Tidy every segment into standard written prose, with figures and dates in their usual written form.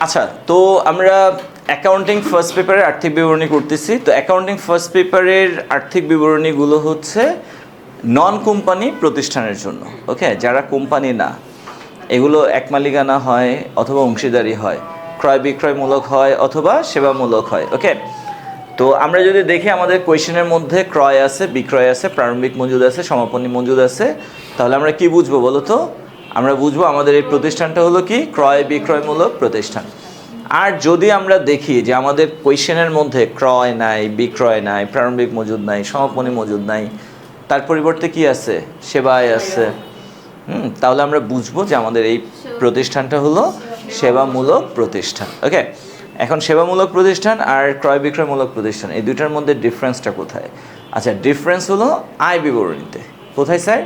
আচ্ছা, তো আমরা অ্যাকাউন্টিং ফার্স্ট পেপারের আর্থিক বিবরণী করতেছি। তো অ্যাকাউন্টিং ফার্স্ট পেপারের আর্থিক বিবরণীগুলো হচ্ছে নন কোম্পানি প্রতিষ্ঠানের জন্য, ওকে, যারা কোম্পানি না, এগুলো এক মালিকানা হয় অথবা অংশীদারি হয়, ক্রয় বিক্রয়মূলক হয় অথবা সেবামূলক হয়, ওকে। তো আমরা যদি দেখি আমাদের কোয়েশ্চেনের মধ্যে ক্রয় আছে, বিক্রয় আছে, প্রারম্ভিক মজুদ আছে, সমাপনী মজুদ আছে, তাহলে আমরা কি বুঝবো বলো তো? আমরা বুঝবো আমাদের এই প্রতিষ্ঠানটা হলো কি ক্রয় বিক্রয়মূলক প্রতিষ্ঠান। আর যদি আমরা দেখি যে আমাদের কোয়েশ্চেনের মধ্যে ক্রয় নাই, বিক্রয় নাই, প্রারম্ভিক মজুদ নাই, সমাপনী মজুদ নাই, তার পরিবর্তে কি আছে? সেবায় আছে। তাহলে আমরা বুঝবো যে আমাদের এই প্রতিষ্ঠানটা হলো সেবামূলক প্রতিষ্ঠান, ওকে। এখন সেবামূলক প্রতিষ্ঠান আর ক্রয় বিক্রয়মূলক প্রতিষ্ঠান, এই দুইটার মধ্যে ডিফারেন্সটা কোথায়? আচ্ছা, ডিফারেন্স হলো আয় বিবরণীতে। কোথায় স্যার?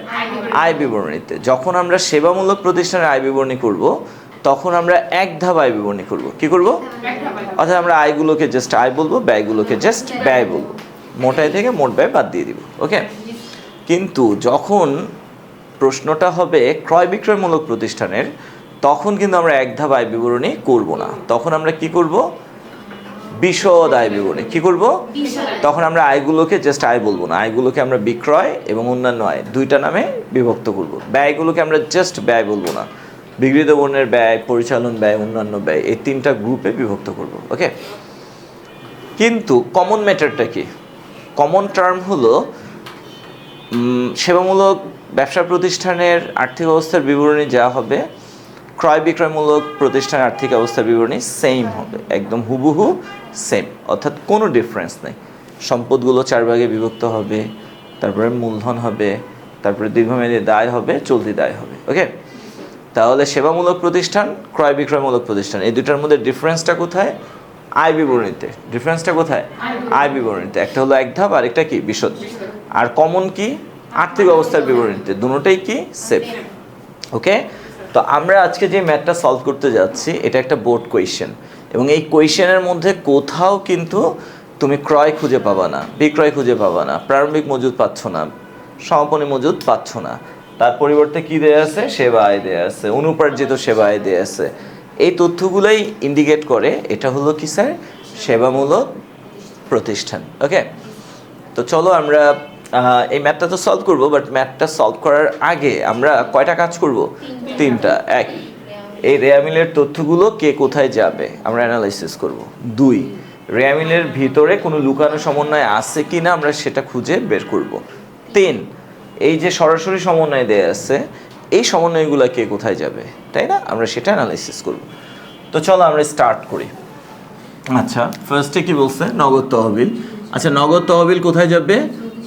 আয় বিবরণীতে। যখন আমরা সেবামূলক প্রতিষ্ঠানের আয় বিবরণী করব, তখন আমরা এক ধাপ আয় বিবরণী করব। কি করব? অর্থাৎ আমরা আয়গুলোকে জাস্ট আয় বলবো, ব্যয়গুলোকে জাস্ট ব্যয় বলবো, মোটায় থেকে মোট ব্যয় বাদ দিয়ে দিব, ওকে। কিন্তু যখন প্রশ্নটা হবে ক্রয় বিক্রয়মূলক প্রতিষ্ঠানের, তখন কিন্তু আমরা এক ধাপ আয় বিবরণী করব না। তখন আমরা কি করব? বিশদ আয় বিবরণী। কি করব? তখন আমরা আয়গুলোকে জাস্ট আয় বলবো না, আয়গুলোকে আমরা বিক্রয় এবং অন্যান্য আয় দুইটা নামে বিভক্ত করব। ব্যয়গুলোকে আমরা জাস্ট ব্যয় বলবো না, বিক্রিত পণ্যের ব্যয়, পরিচালন ব্যয়, অন্যান্য ব্যয়, এই তিনটা গ্রুপে বিভক্ত করব, ওকে। কিন্তু কমন ম্যাটারটা কি? কমন টার্ম হলো সেবামূলক ব্যবসা প্রতিষ্ঠানের আর্থিক অবস্থার বিবরণী যা হবে, ক্রয় বিক্রয়মূলক প্রতিষ্ঠানের আর্থিক অবস্থার বিবরণী সেম হবে, একদম হুবহু সেম, অর্থাৎ কোনো ডিফারেন্স নেই। সম্পদগুলো 4 ভাগে বিভক্ত হবে, তারপরে মূলধন হবে, তারপরে দীর্ঘমেয়াদী দায় হবে, চলতি দায় হবে, ওকে। তাহলে সেবামূলক প্রতিষ্ঠান, ক্রয় বিক্রয়মূলক প্রতিষ্ঠান, এই দুটার মধ্যে ডিফারেন্সটা কোথায়? আয় বিবরণীতে। ডিফারেন্সটা কোথায়? আয় বিবরণীতে। একটা হলো এক ধাপ, আরেকটা কি বিশদ। আর কমন কি? আর্থিক অবস্থার বিবরণীতে। দুটোটাই কি? সেম, ওকে। তো আমরা আজকে যে ম্যাথটা সলভ করতে যাচ্ছি, এটা একটা বোর্ড কোয়েশ্চেন, এবং এই কোয়েশ্চেনের মধ্যে কোথাও কিন্তু তুমি ক্রয় খুঁজে পাবা না, বিক্রয় খুঁজে পাবা না, প্রারম্ভিক মজুদ পাচ্ছ না, সমাপনী মজুদ পাচ্ছ না। তার পরিবর্তে কি দেয়া আছে? সেবা আয় দেয়া আছে, অনুপার্জিত সেবা আয় দেয়া আছে। এই তথ্যগুলোই ইন্ডিকেট করে এটা হলো কি স্যার? সেবামূলক প্রতিষ্ঠান, ওকে। তো চলো আমরা এই ম্যাথটা তো সলভ করবো, বাট ম্যাথটা সলভ করার আগে আমরা কয়টা কাজ করব? তিনটা। এক, এই রেয়ামিলের তথ্যগুলো কে কোথায় যাবে আমরা অ্যানালাইসিস করব। 2, রেয়ামিলের ভিতরে কোনো লুকানো সমন্বয় আছে কি না আমরা সেটা খুঁজে বের করব। 3, এই যে সরাসরি সমন্বয় দেয়া আছে, এই সমন্বয়গুলো কে কোথায় যাবে, তাই না? আমরা সেটা অ্যানালাইসিস করব। তো চলো আমরা স্টার্ট করি। আচ্ছা, ফার্স্টে কি বলছে? নগদ তহবিল। আচ্ছা, নগদ তহবিল কোথায় যাবে?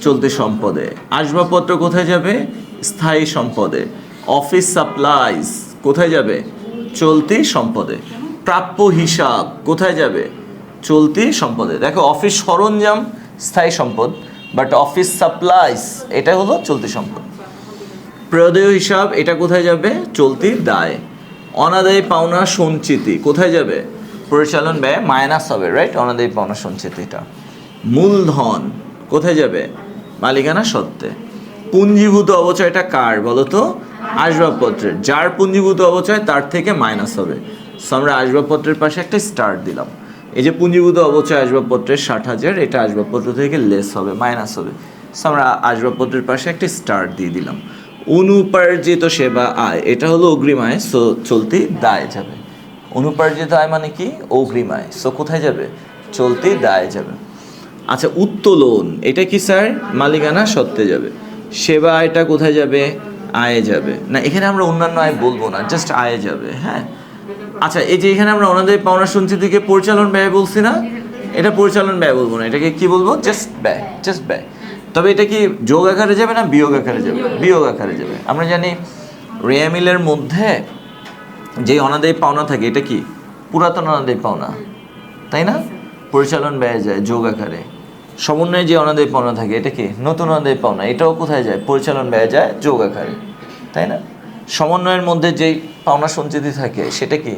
চলতি সম্পদে। আসবাবপত্র কোথায় যাবে? স্থায়ী সম্পদে। অফিস সাপ্লাইজ কোথায় যাবে? চলতি সম্পদে। প্রাপ্য হিসাব কোথায় যাবে? চলতি সম্পদে। দেখো, অফিস সরঞ্জাম স্থায়ী সম্পদ, বাট অফিস সাপ্লাইজ এটা হলো চলতি সম্পদ। প্রদেয় হিসাব এটা কোথায় যাবে? চলতি দায়। অনাদায়ী পাওনা সঞ্চিতি কোথায় যাবে? পরিচালন ব্যয় মাইনাস হবে, রাইট? অনাদায়ী পাওনা সঞ্চিতিটা। মূলধন কোথায় যাবে? মালিকানা সত্ত্বে। পুঞ্জীভূত অবচয়টা কার বলো তো? আসবাবপত্রের। যার পুঞ্জীভূত অবচয় তার থেকে মাইনাস হবে। সো আমরা আসবাবপত্রের পাশে একটা স্টার দিলাম। এই যে পুঞ্জীভূত অবচয় আসবাবপত্রের 60,000, এটা আসবাবপত্র থেকে লেস হবে, মাইনাস হবে। সো আমরা আসবাবপত্রের পাশে একটা স্টার দিয়ে দিলাম। অনুপার্জিত সেবা আয় এটা হলো অগ্রিম আয়, সো চলতি দায় যাবে। অনুপার্জিত আয় মানে কি? অগ্রিম আয়, সো কোথায় যাবে? চলতি দায় যাবে। আচ্ছা, উত্তোলন এটা কি স্যার? মালিকানা সত্ত্বে যাবে। সেবা আয়টা কোথায় যাবে? আয়ে যাবে। না, এখানে আমরা অন্যান্য আয় বলবো না, জাস্ট আয়ে যাবে, হ্যাঁ। আচ্ছা, এই যে এখানে আমরা অনাদায়ী পাওনা সঞ্চিতিকে পরিচালন ব্যয় বলছি না, এটা পরিচালন ব্যয় বলবো না, এটাকে কি বলবো? জাস্ট ব্যয়, জাস্ট ব্যয়। তবে এটা কি যোগ আকারে যাবে না বিয়োগ আকারে যাবে? বিয়োগ আকারে যাবে। আমরা জানি রেয়ামিলের মধ্যে যে অনাদায়ী পাওনা থাকে এটা কি? পুরাতন অনাদায়ী পাওনা, তাই না? পরিচালন ব্যয় যায় যোগ আকারে। সমন্বয়ে যে অনাদায়ী পাওনা থাকে এটা কি? নতুন অনাদায়ী পাওনা, এটাও কোথায় যায়? পরিচালন ব্যয় যায় যোগ আকারে, তাই না? সমন্বয়ের মধ্যে যেই পাওনা সঞ্চিতি থাকে সেটা কি?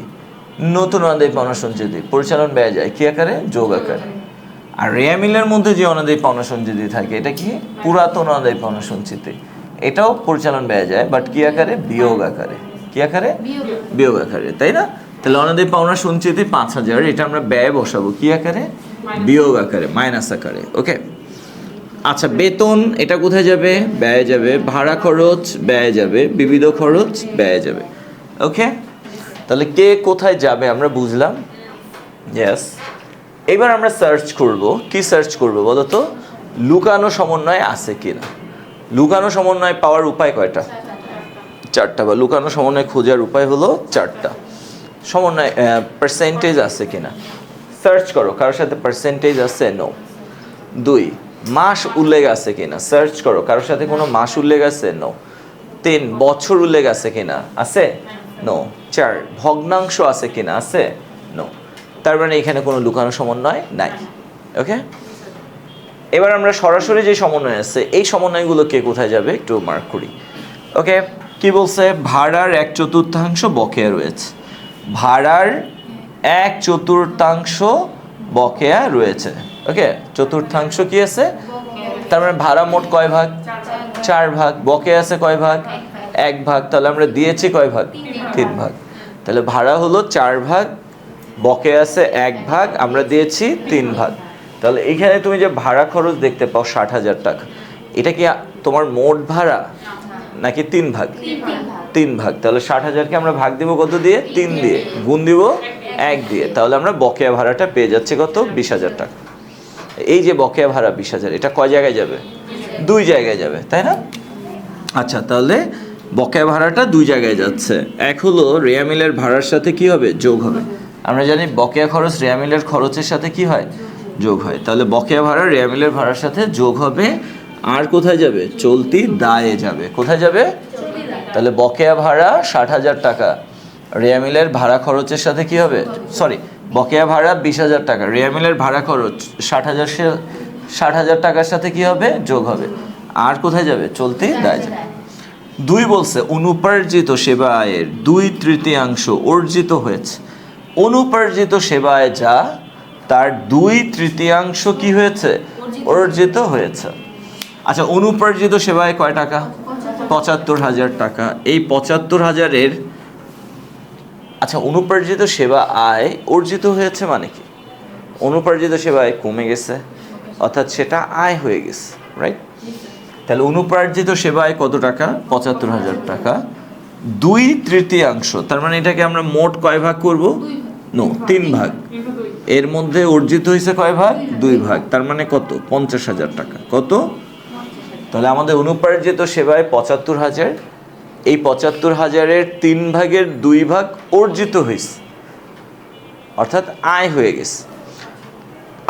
নতুন অনাদায়ী পাওনা সঞ্চিতি, পরিচালন ব্যয় যায় কি আকারে? যোগ আকারে। আর রেয়ামিলের মধ্যে যে অনাদায়ী পাওনা সঞ্চিতি থাকে এটা কি? পুরাতন অনাদায়ী পাওনা সঞ্চিতি, এটাও পরিচালন ব্যয় যায়, বাট কি আকারে? বিয়োগ আকারে। কি আকারে? বিয়োগ আকারে, তাই না? তাহলে অনাদায়ী পাওনা সঞ্চিতি 5,000, এটা আমরা ব্যয় বসাবো কি আকারে? বিয়োগ আকারে, মাইনাস আকারে। ওকে, আচ্ছা বেতন এটা কোথায় যাবে? ব্যয় যাবে। ভাড়া খরচ ব্যয় যাবে। বিবিধ খরচ ব্যয় যাবে। ওকে, তাহলে কে কোথায় যাবে আমরা বুঝলাম। ইয়েস, এবার আমরা সার্চ করব। কি সার্চ করব বলো তো? লুকানো সমন্বয় আছে কিনা। লুকানো সমন্বয় পাওয়ার উপায় কয়টা? 4টা, বা লুকানো সমন্বয় খোঁজার উপায় হলো 4টা। সমন্বয় পার্সেন্টেজ আছে কিনা সার্চ করো। কারোর সাথে পার্সেন্টেজ আছে? নো। 2, মাস উল্লেখ আছে কিনা সার্চ করো। কারোর সাথে কোনো মাস উল্লেখ আছে? নো। 3, বছর উল্লেখ আছে কিনা? আছে? নো। 4, ভগ্নাংশ আছে কিনা? আছে? নো। তার মানে এখানে কোনো লুকানো সমন্বয় নাই। ওকে, এবার আমরা সরাসরি যে সমন্বয় আছে এই সমন্বয়গুলো কে কোথায় যাবে একটু মার্ক করি। ওকে, কি বলছে? ভাড়ার 1/4 বকেয়া রয়েছে। ভাড়ার 1/4 বকেয়া রয়েছে। ওকে, চতুর্থাংশ কি আছে? তার মানে ভাড়া মোট কয় ভাগ? 4 ভাগ। বকেয়া আছে কয় ভাগ? 1 ভাগ। তাহলে আমরা দিয়েছি কয় ভাগ? 3 ভাগ। তাহলে ভাড়া হলো 4 ভাগ, বকেয়া আছে 1 ভাগ, আমরা দিয়েছি 3 ভাগ। তাহলে এইখানে তুমি যে ভাড়া খরচ দেখতে পাও 60,000 টাকা, এটা কি তোমার মোট ভাড়া নাকি 3 ভাগ? 3 ভাগ। তাহলে 60,000কে আমরা ভাগ দিব কত দিয়ে? 3 দিয়ে। গুণ দিব 1 দিয়ে। তাহলে আমরা বকেয়া ভাড়াটা পেয়ে যাচ্ছি কত? 20,000 টাকা। এই যে বকেয়া ভাড়া 20,000, এটা কয় জায়গায় যাবে? 2 জায়গায় যাবে, তাই না? আচ্ছা, তাহলে বকেয়া ভাড়াটা 2 জায়গায় যাচ্ছে। এক হলো রেয়া মিলের ভাড়ার সাথে কি হবে? যোগ হবে। আমরা জানি বকেয়া খরচ রেয়া মিলের খরচের সাথে কি হয়? যোগ হয়। তাহলে বকেয়া ভাড়া রেয়া মিলের ভাড়ার সাথে যোগ হবে। আর কোথায় যাবে? চলতি দায়ে যাবে। কোথায় যাবে? তাহলে বকেয়া ভাড়া 60,000 টাকা, রেয়া মিলের ভাড়া খরচের সাথে কি হবে? সরি, বকেয়া ভাড়া 20,000 টাকা, রেয়া মিলের ভাড়া খরচ 60,000 টাকার সাথে কি হবে? যোগ হবে। আর কোথায় যাবে? চলতি দায় যাবে। 2 বলছে অনুপার্জিত সেবা আয়ের 2/3 অর্জিত হয়েছে। অনুপার্জিত সেবা আয় যা, তার 2/3 কি হয়েছে? অর্জিত হয়েছে। আচ্ছা, অনুপার্জিত সেবা আয় কয় টাকা? 75,000 টাকা। এই 75,000-এর, আচ্ছা অনুপার্জিত সেবা আয় অর্জিত হয়েছে মানে কি? অনুপার্জিত সেবা আয় কমে গেছে, অর্থাৎ সেটা আয় হয়ে গেছে, রাইট? তাহলে অনুপার্জিত সেবা আয় কত টাকা? 75,000 টাকা। 2/3, তার মানে এটাকে আমরা মোট কয় ভাগ করব? নো, 3 ভাগ। এর মধ্যে অর্জিত হয়েছে কয় ভাগ? 2 ভাগ। তার মানে কত? 50,000 টাকা। কত? তাহলে আমাদের অনুপার্জিত সেবায় 75,000, এই 75,000-এর 3 ভাগের 2 ভাগ অর্জিত হয়েছে, অর্থাৎ আয় হয়ে গেছে।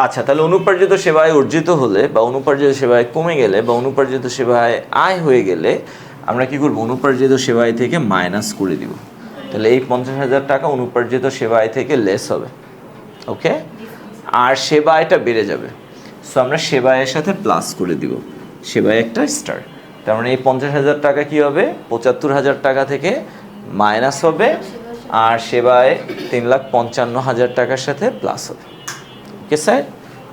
আচ্ছা, তাহলে অনুপার্জিত সেবায় অর্জিত হলে বা অনুপার্জিত সেবায় কমে গেলে বা অনুপার্জিত সেবায় আয় হয়ে গেলে আমরা কি করব? অনুপার্জিত সেবায় থেকে মাইনাস করে দিব। তাহলে এই 50,000 টাকা অনুপার্জিত সেবায় থেকে লেস হবে। ওকে, আর সেবায়টা বেড়ে যাবে। সো আমরা সেবায়ের সাথে প্লাস করে দিব। সেবায় একটা স্টার। তার মানে এই 50,000 টাকা কি হবে? 75,000 টাকা থেকে মাইনাস হবে, আর সেবায় 3,55,000 টাকার সাথে প্লাস হবে। ওকে স্যার,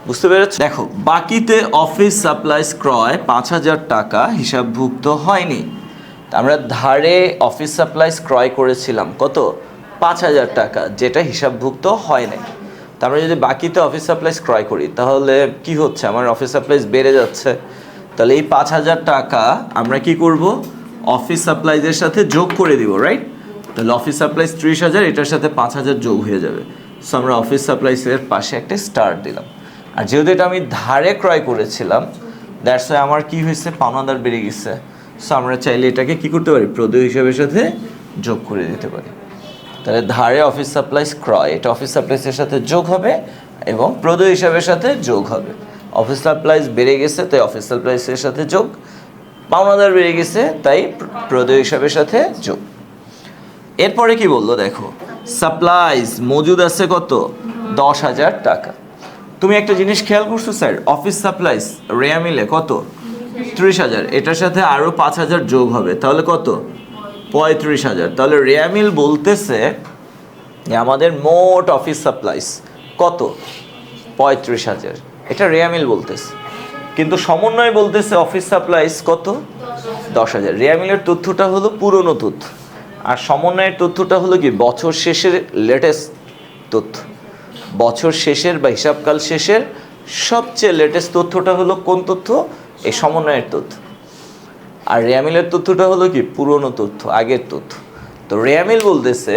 বুঝতে পেরেছ? দেখো, বাকিতে অফিস সাপ্লাইজ ক্রয় 5,000 টাকা হিসাবভুক্ত হয়নি। আমরা ধারে অফিস সাপ্লাইজ ক্রয় করেছিলাম কত? 5,000 টাকা, যেটা হিসাবভুক্ত হয় নাই। তা আমরা যদি বাকিতে অফিস সাপ্লাইজ ক্রয় করি তাহলে কি হচ্ছে? আমার অফিস সাপ্লাইজ বেড়ে যাচ্ছে। তাহলে এই 5,000 টাকা আমরা কি করব? অফিস সাপ্লাইজের সাথে যোগ করে দিব, রাইট? তাহলে অফিস সাপ্লাইজ 30,000, এটার সাথে 5,000 যোগ হয়ে যাবে। সো আমরা অফিস সাপ্লাইজের পাশে একটা স্টার দিলাম। আর যেহেতু এটা আমি ধারে ক্রয় করেছিলাম, দ্যাটস ওয়াই আমার কি হয়েছে? পাওনাদার বেড়ে গেছে। সো আমরা চাইলে এটাকে কি করতে পারি? প্রদেয় হিসাবের সাথে যোগ করে দিতে পারি। তাহলে ধারে অফিস সাপ্লাইজ ক্রয়, এটা অফিস সাপ্লাইজের সাথে যোগ হবে এবং প্রদেয় হিসাবের সাথে যোগ হবে। অফিস সাপ্লাইজ বেড়ে গেছে তাই অফিস সাপ্লাইজের সাথে যোগ, পাওনাদার বেড়ে গেছে তাই প্রদেয় হিসাবের সাথে যোগ। এরপরে কি বললো দেখো, সাপ্লাইজ মজুদ আছে কত? 10,000 টাকা। তুমি একটা জিনিস খেয়াল করছো স্যার? অফিস সাপ্লাইজ রেয়া মিলে কত? 30,000, এটার সাথে আরও 5,000 যোগ হবে, তাহলে কত? 35,000। তাহলে রেয়া মিল বলতেছে যে আমাদের মোট অফিস সাপ্লাইজ কত? 35,000। এটা রেয়া মিল বলতেছে, কিন্তু সমন্বয় বলতেছে অফিস সাপ্লাইজ কত? 10,000। রেয়া মিলের তথ্যটা হলো পুরনো তথ্য, আর সমন্বয়ের তথ্যটা হলো কি বছর শেষের লেটেস্ট তথ্য, বছর শেষের বা হিসাবকাল শেষের সবচেয়ে লেটেস্ট তথ্যটা হলো কোন তথ্য? এই সমন্বয়ের তথ্য। আর রেয়ামিলের তথ্যটা হলো কি পুরনো তথ্য, আগের তথ্য। তো রেয়ামিল বলতেছে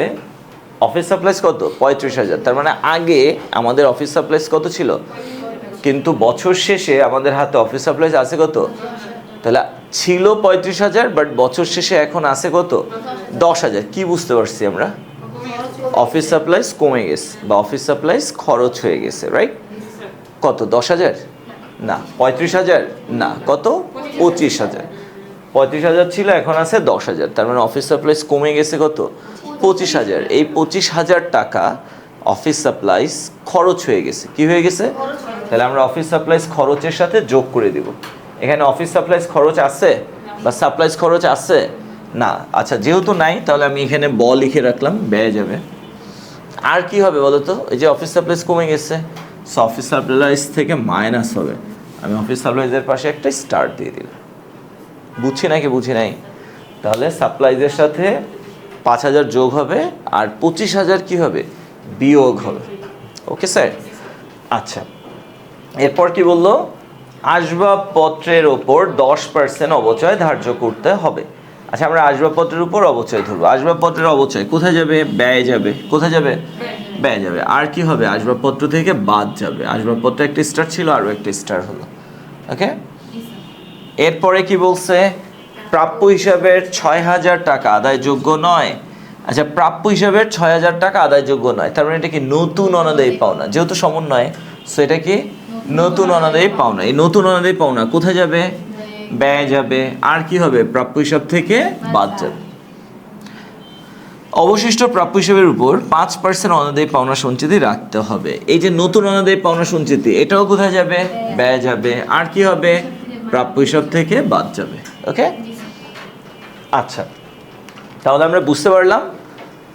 অফিস সাপ্লাইজ কত? 35,000। তার মানে আগে আমাদের অফিস সাপ্লাইজ কত ছিল, কিন্তু বছর শেষে আমাদের হাতে অফিস সাপ্লাইজ আছে কত? তাহলে ছিল 35,000, বাট বছর শেষে এখন আছে কত? 10,000। কি বুঝতে পারছি আমরা? অফিস সাপ্লাইজ কমে গেছে বা অফিস সাপ্লাইজ খরচ হয়ে গেছে, রাইট? কত? 10,000 না, 35,000 না, কত? 25,000। 35,000 ছিল, এখন আছে 10,000। তার মানে অফিস সাপ্লাইজ কমে গেছে কত? 25,000। এই 25,000 টাকা অফিস সাপ্লাইজ খরচ হয়ে গেছে। কি হয়ে গেছে? তাহলে আমরা অফিস সাপ্লাইজ খরচের সাথে যোগ করে দিব। এখানে অফিস সাপ্লাইজ খরচ আছে বা সাপ্লাইজ খরচ আছে না? আচ্ছা, যেহেতু নাই তাহলে আমি এখানে ব লিখে রাখলাম, ব্যয় যাবে। আর কি হবে বলো তো? এই যে অফিস সাপ্লাইজ কমে গেছে, সো অফিস সাপ্লাইজ থেকে মাইনাস হবে। আমি অফিস সাপ্লাইজের পাশে একটা স্টার দিয়ে দিলাম। বুঝছি নাকি বুঝি নাই? তাহলে সাপ্লাইজের সাথে 5,000 যোগ হবে আর 25,000 কি হবে? বিয়োগ হবে। Okay sir? আচ্ছা, এরপর কি বললো? আসবাবপত্রের ওপর 10% অবচয় ধার্য করতে হবে। আচ্ছা, আমরা আসবাবপত্রের উপর অবচয় ধরবো। আসবাবপত্রের অবচয় কোথায় যাবে? ব্যয় যাবে। কোথায় যাবে? ব্যয় যাবে। আর কি হবে? আসবাবপত্র থেকে বাদ যাবে। আসবাবপত্র একটা স্টার ছিল, আরও একটা স্টার হলো। ওকে, এরপরে কি বলছে? প্রাপ্য হিসাবের 6,000 টাকা আদায়যোগ্য নয়। আচ্ছা, প্রাপ্য হিসাবের 6,000 টাকা আদায়যোগ্য নয়, তার মানে এটা কি নতুন অনাদায়ী পাওনা? যেহেতু সমন্বয়, সো এটা কি নতুন অনাদায়ী পাওনা। এই নতুন অনাদায়ী পাওনা কোথায় যাবে? ব্যয় যাবে। আর কি হবে? প্রাপ্য হিসাব থেকে বাদ যাবে। অবশিষ্ট প্রাপ্য হিসাবের উপর 5% অনাদায়ী পাওনা সঞ্চিতি রাখতে হবে। এই যে নতুন অনাদায়ী পাওনা সঞ্চিতি, এটাও কোথায় যাবে? ব্যয় যাবে। আর কি হবে? প্রাপ্য হিসাব থেকে বাদ যাবে। ওকে, আচ্ছা, তাহলে আমরা বুঝতে পারলাম।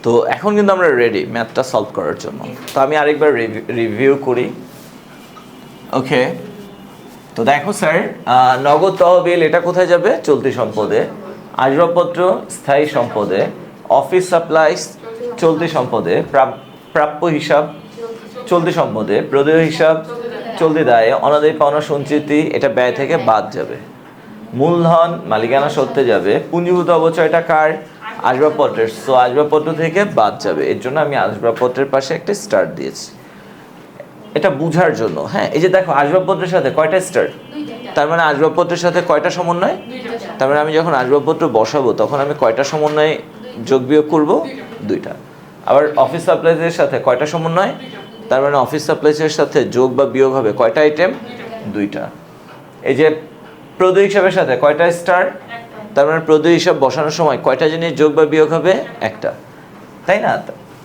তো এখন কিন্তু আমরা রেডি ম্যাথটা সলভ করার জন্য। তো আমি আরেকবার রিভিউ করি। ওকে, তো দেখো স্যার, নগদ তহবিল এটা কোথায় যাবে? চলতি সম্পদে। আসবাবপত্র স্থায়ী সম্পদে। অফিস সাপ্লাইজ চলতি সম্পদে। প্রাপ্য হিসাব চলতি সম্পদে। প্রদেয় হিসাব চলতি দায়ে। অনাদায়ী পাওনা সঞ্চিতি এটা ব্যয় থেকে বাদ যাবে। মূলধন মালিকানা সত্ত্বে যাবে। পুঞ্জীভূত অবচয়টা কার? আসবাবপত্রের, সো আসবাবপত্র থেকে বাদ যাবে। এর জন্য আমি আসবাবপত্রের পাশে একটা স্টার দিয়েছি, এটা বুঝার জন্য। হ্যাঁ, এই যে দেখো আসবাবপত্রের সাথে কয়টা স্টার? তার মানে আসবাবপত্রের সাথে কয়টা সমন্বয়? তার মানে আমি যখন আসবাবপত্র বসাবো তখন আমি কয়টা সমন্বয় যোগ বিয়োগ করব? 2টা। আবার অফিস সাপ্লাইজের সাথে কয়টা সমন্বয়? তার মানে অফিস সাপ্লাইজের সাথে যোগ বা বিয়োগ হবে কয়টা আইটেম? 2টা। এই যে প্রদেয় হিসাবের সাথে কয়টা স্টার? তার মানে প্রদেয় হিসাব বসানোর সময় কয়টা জিনিস যোগ বা বিয়োগ হবে? একটা, তাই না?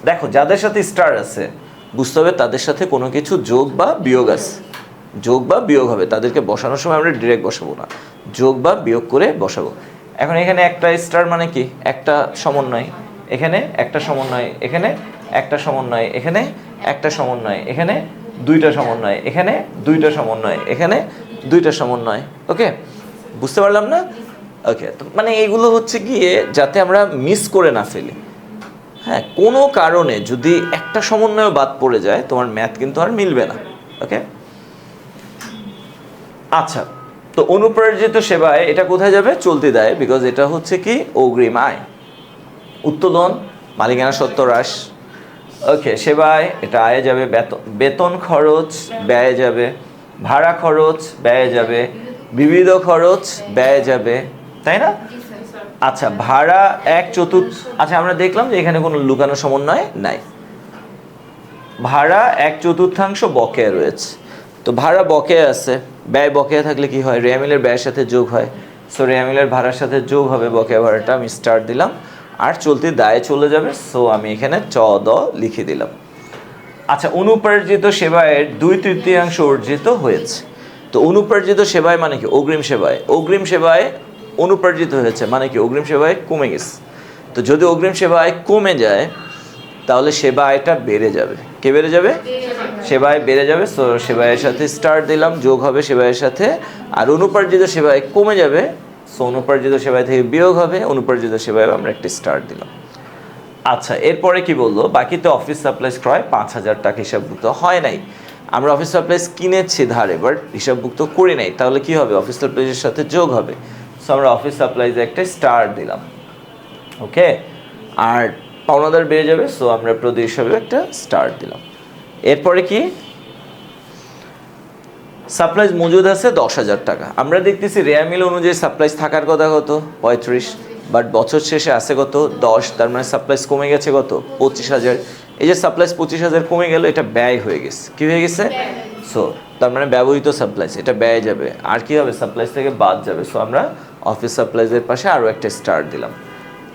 দেখো, যাদের সাথে স্টার আছে বুঝতে হবে তাদের সাথে কোনো কিছু যোগ বা বিয়োগ আছে, যোগ বা বিয়োগ হবে। তাদেরকে বসানোর সময় আমরা ডিরেক্ট বসাবো না, যোগ বা বিয়োগ করে বসাবো। এখন এখানে একটা স্টার মানে কি? একটা সমন্বয়। এখানে একটা সমন্বয়, এখানে একটা সমন্বয়, এখানে একটা সমন্বয়, এখানে 2টা সমন্বয়, এখানে 2টা সমন্বয়, এখানে 2টা সমন্বয়। ওকে, বুঝতে পারলাম না? ওকে, তো মানে এইগুলো হচ্ছে গিয়ে যাতে আমরা মিস করে না ফেলি। হ্যাঁ, কোনো কারণে যদি একটা সমন্বয় বাদ পড়ে যায় তোমার ম্যাথ কিন্তু আর মিলবে না। ওকে, আচ্ছা, তো অনুপ্রার্জিত সেবায় এটা কোথায় যাবে? চলতি দায়, বিকজ এটা হচ্ছে কি অগ্রিম আয়। উত্তোলন মালিকানা সত্ত্ব হ্রাস। ওকে, সেবায় এটা আয়ে যাবে। বেতন খরচ ব্যয়ে যাবে। ভাড়া খরচ ব্যয়ে যাবে। বিবিধ খরচ ব্যয়ে যাবে, তাই না? আচ্ছা, ভাড়া 1/4। আচ্ছা, আমরা দেখলাম যে এখানে কোনো লুকানো সমন্বয় নাই। ভাড়া 1/4 বকেয়া রয়েছে। তো ভাড়া বকেয়া আছে, ব্যয় বকেয়া থাকলে কি হয়? রেয়ামিলের ব্যয়ের সাথে যোগ হয়। সো রেয়ামিলের ভাড়ার সাথে যোগ হবে বকেয়া ভাড়াটা, আমি স্টার দিলাম। আর চলতি দায়ে চলে যাবে, সো আমি এখানে চ-দ লিখে দিলাম। আচ্ছা, অনুপ্রার্জিত সেবায়ের 2/3 অর্জিত হয়েছে। তো অনুপ্রার্জিত সেবায় মানে কি? অগ্রিম সেবায়। অগ্রিম সেবায় অনুপ্রার্জিত হয়েছে মানে কি? অগ্রিম সেবায় কমে গেছে। তো যদি অগ্রিম সেবায় কমে যায় তাহলে সেবা আয়টা বেড়ে যাবে। কে বেড়ে যাবে? সেবায় বেড়ে যাবে। সো সেবায়ের সাথে স্টার দিলাম, যোগ হবে সেবায়ের সাথে। আর অনুপার্জিত সেবায় কমে যাবে, সো অনুপার্জিত সেবায় থেকে বিয়োগ হবে। অনুপার্জিত সেবায় আমরা একটা স্টার দিলাম। আচ্ছা, এরপরে কি বললো, বাকিতে অফিস সাপ্লাইজ ক্রয় 5,000 টাকা হিসাবভুক্ত হয় নাই। আমরা অফিস সাপ্লাইজ কিনেছি ধারে, বাট হিসাবভুক্ত করি নাই, তাহলে কি হবে, অফিস সাপ্লাইজের সাথে যোগ হবে। সো আমরা অফিস সাপ্লাইজে একটা স্টার দিলাম, ওকে। আর পাওনাদার বেড়ে যাবে, সো আমরা প্রতি হিসাবে একটা স্টার দিলাম। এরপরে কি, সাপ্লাইজ মজুদ আছে 10,000 টাকা। আমরা দেখতেছি রেয়া মিল অনুযায়ী সাপ্লাইজ থাকার কথা কত, 35, বাট বছর শেষে আছে কত, 10, তার মানে সাপ্লাইজ কমে গেছে কত, 25,000। এই যে সাপ্লাইজ 25,000 কমে গেল, এটা ব্যয় হয়ে গেছে। কি হয়ে গেছে, সো তার মানে ব্যবহৃত সাপ্লাইজ, এটা ব্যয় যাবে। আর কি হবে, সাপ্লাইজ থেকে বাদ যাবে। সো আমরা অফিস সাপ্লাইজের পাশে আরও একটা স্টার দিলাম।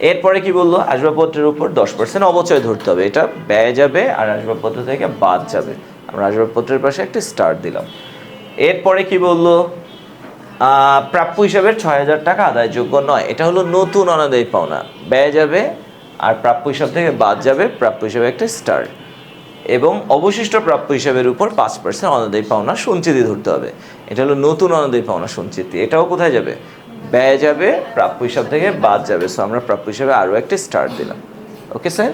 এরপরে কি বললো, আসবাবপত্রের উপর 10% অবচয় ধরতে হবে, এটা ব্যয় যাবে আর আসবাবপত্র থেকে বাদ যাবে। আমরা আসবাবপত্রের পাশে একটা স্টার দিলাম। এরপরে কি বললো, প্রাপ্য হিসাবের 6,000 টাকা আদায়যোগ্য নয়, এটা হলো নতুন অনাদায়ী পাওনা, ব্যয় যাবে আর প্রাপ্য হিসাব থেকে বাদ যাবে, প্রাপ্য হিসাবে একটা স্টার। এবং অবশিষ্ট প্রাপ্য হিসাবের উপর 5% অনাদায়ী পাওনা সঞ্চিতি ধরতে হবে, এটা হলো নতুন অনাদায়ী পাওনা সঞ্চিতি, এটাও কোথায় যাবে, ব্যয় যাবে, প্রাপ্য হিসাব থেকে বাদ যাবে। সো আমরা প্রাপ্য হিসাবে আরও একটা স্টার দিলাম। ওকে স্যার,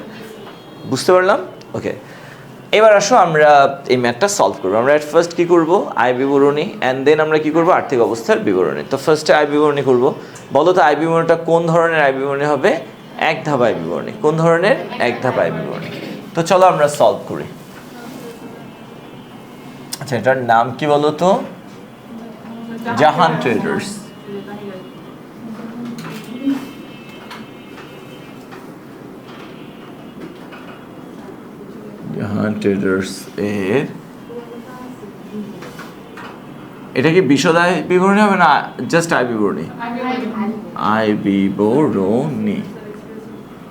বুঝতে পারলাম? ওকে, এবার আসো আমরা এই ম্যাথটা সলভ করবো। আমরা এট ফার্স্ট কী করবো, আয় বিবরণী, অ্যান্ড দেন আমরা কী করবো, আর্থিক অবস্থার বিবরণী। তো ফার্স্টে আয় বিবরণী করবো। বলো তো আয় বিবরণীটা কোন ধরনের আয় বিবরণী হবে, এক ধাপ আয় বিবরণী। কোন ধরনের, এক ধাপ আয় বিবরণী। তো চলো আমরা সলভ করি। আচ্ছা, এটার নাম কি বলো তো, জাহান ট্রেডার্স। জাহান ট্রেডার্স এর এটা কি বিশদ আয় বিবরণী হবে না জাস্ট আয় বিবরণী, আয় বিবরণী।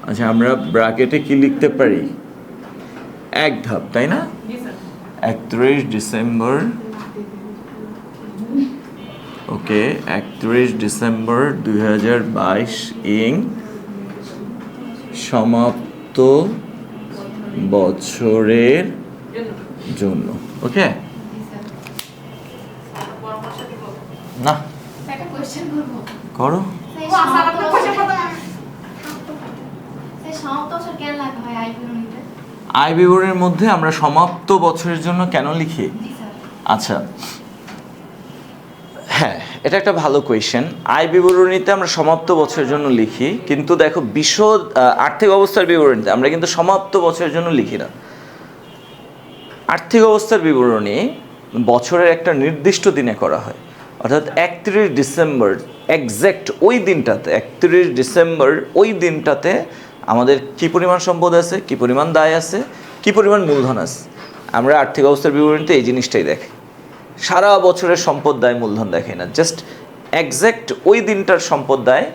আচ্ছা, আমরা ব্র্যাকেটে কি লিখতে পারি, এক ধাপ, তাই না? 31 ডিসেম্বর, ওকে, 31 ডিসেম্বর 2022 ইং সমাপ্ত বছরের জন্য। ওকে, না করো, আয় বিবরণীর মধ্যে আমরা সমাপ্ত বছরের জন্য কেন লিখি? আচ্ছা, হ্যাঁ, এটা একটা ভালো কোয়েশ্চেন। আয় বিবরণীতে আমরা সমাপ্ত বছরের জন্য লিখি, কিন্তু দেখো বিশদ আর্থিক অবস্থার বিবরণীতে আমরা কিন্তু সমাপ্ত বছরের জন্য লিখি না। আর্থিক অবস্থার বিবরণী বছরের একটা নির্দিষ্ট দিনে করা হয়, অর্থাৎ 31 ডিসেম্বর এক্স্যাক্ট ওই দিনটাতে, 31 ডিসেম্বর ওই দিনটাতে আমাদের কি পরিমাণ সম্পদ আছে, কি পরিমাণ দায় আছে, কি পরিমাণ মূলধন আছে। আমরা আর্থিক অবস্থার বিবরণীতে এই জিনিসটাই দেখি, সারা বছরের সম্পদ দায় মূলধন দেখে না, জাস্ট এক্স্যাক্ট ওই দিনটার সম্পদ দায়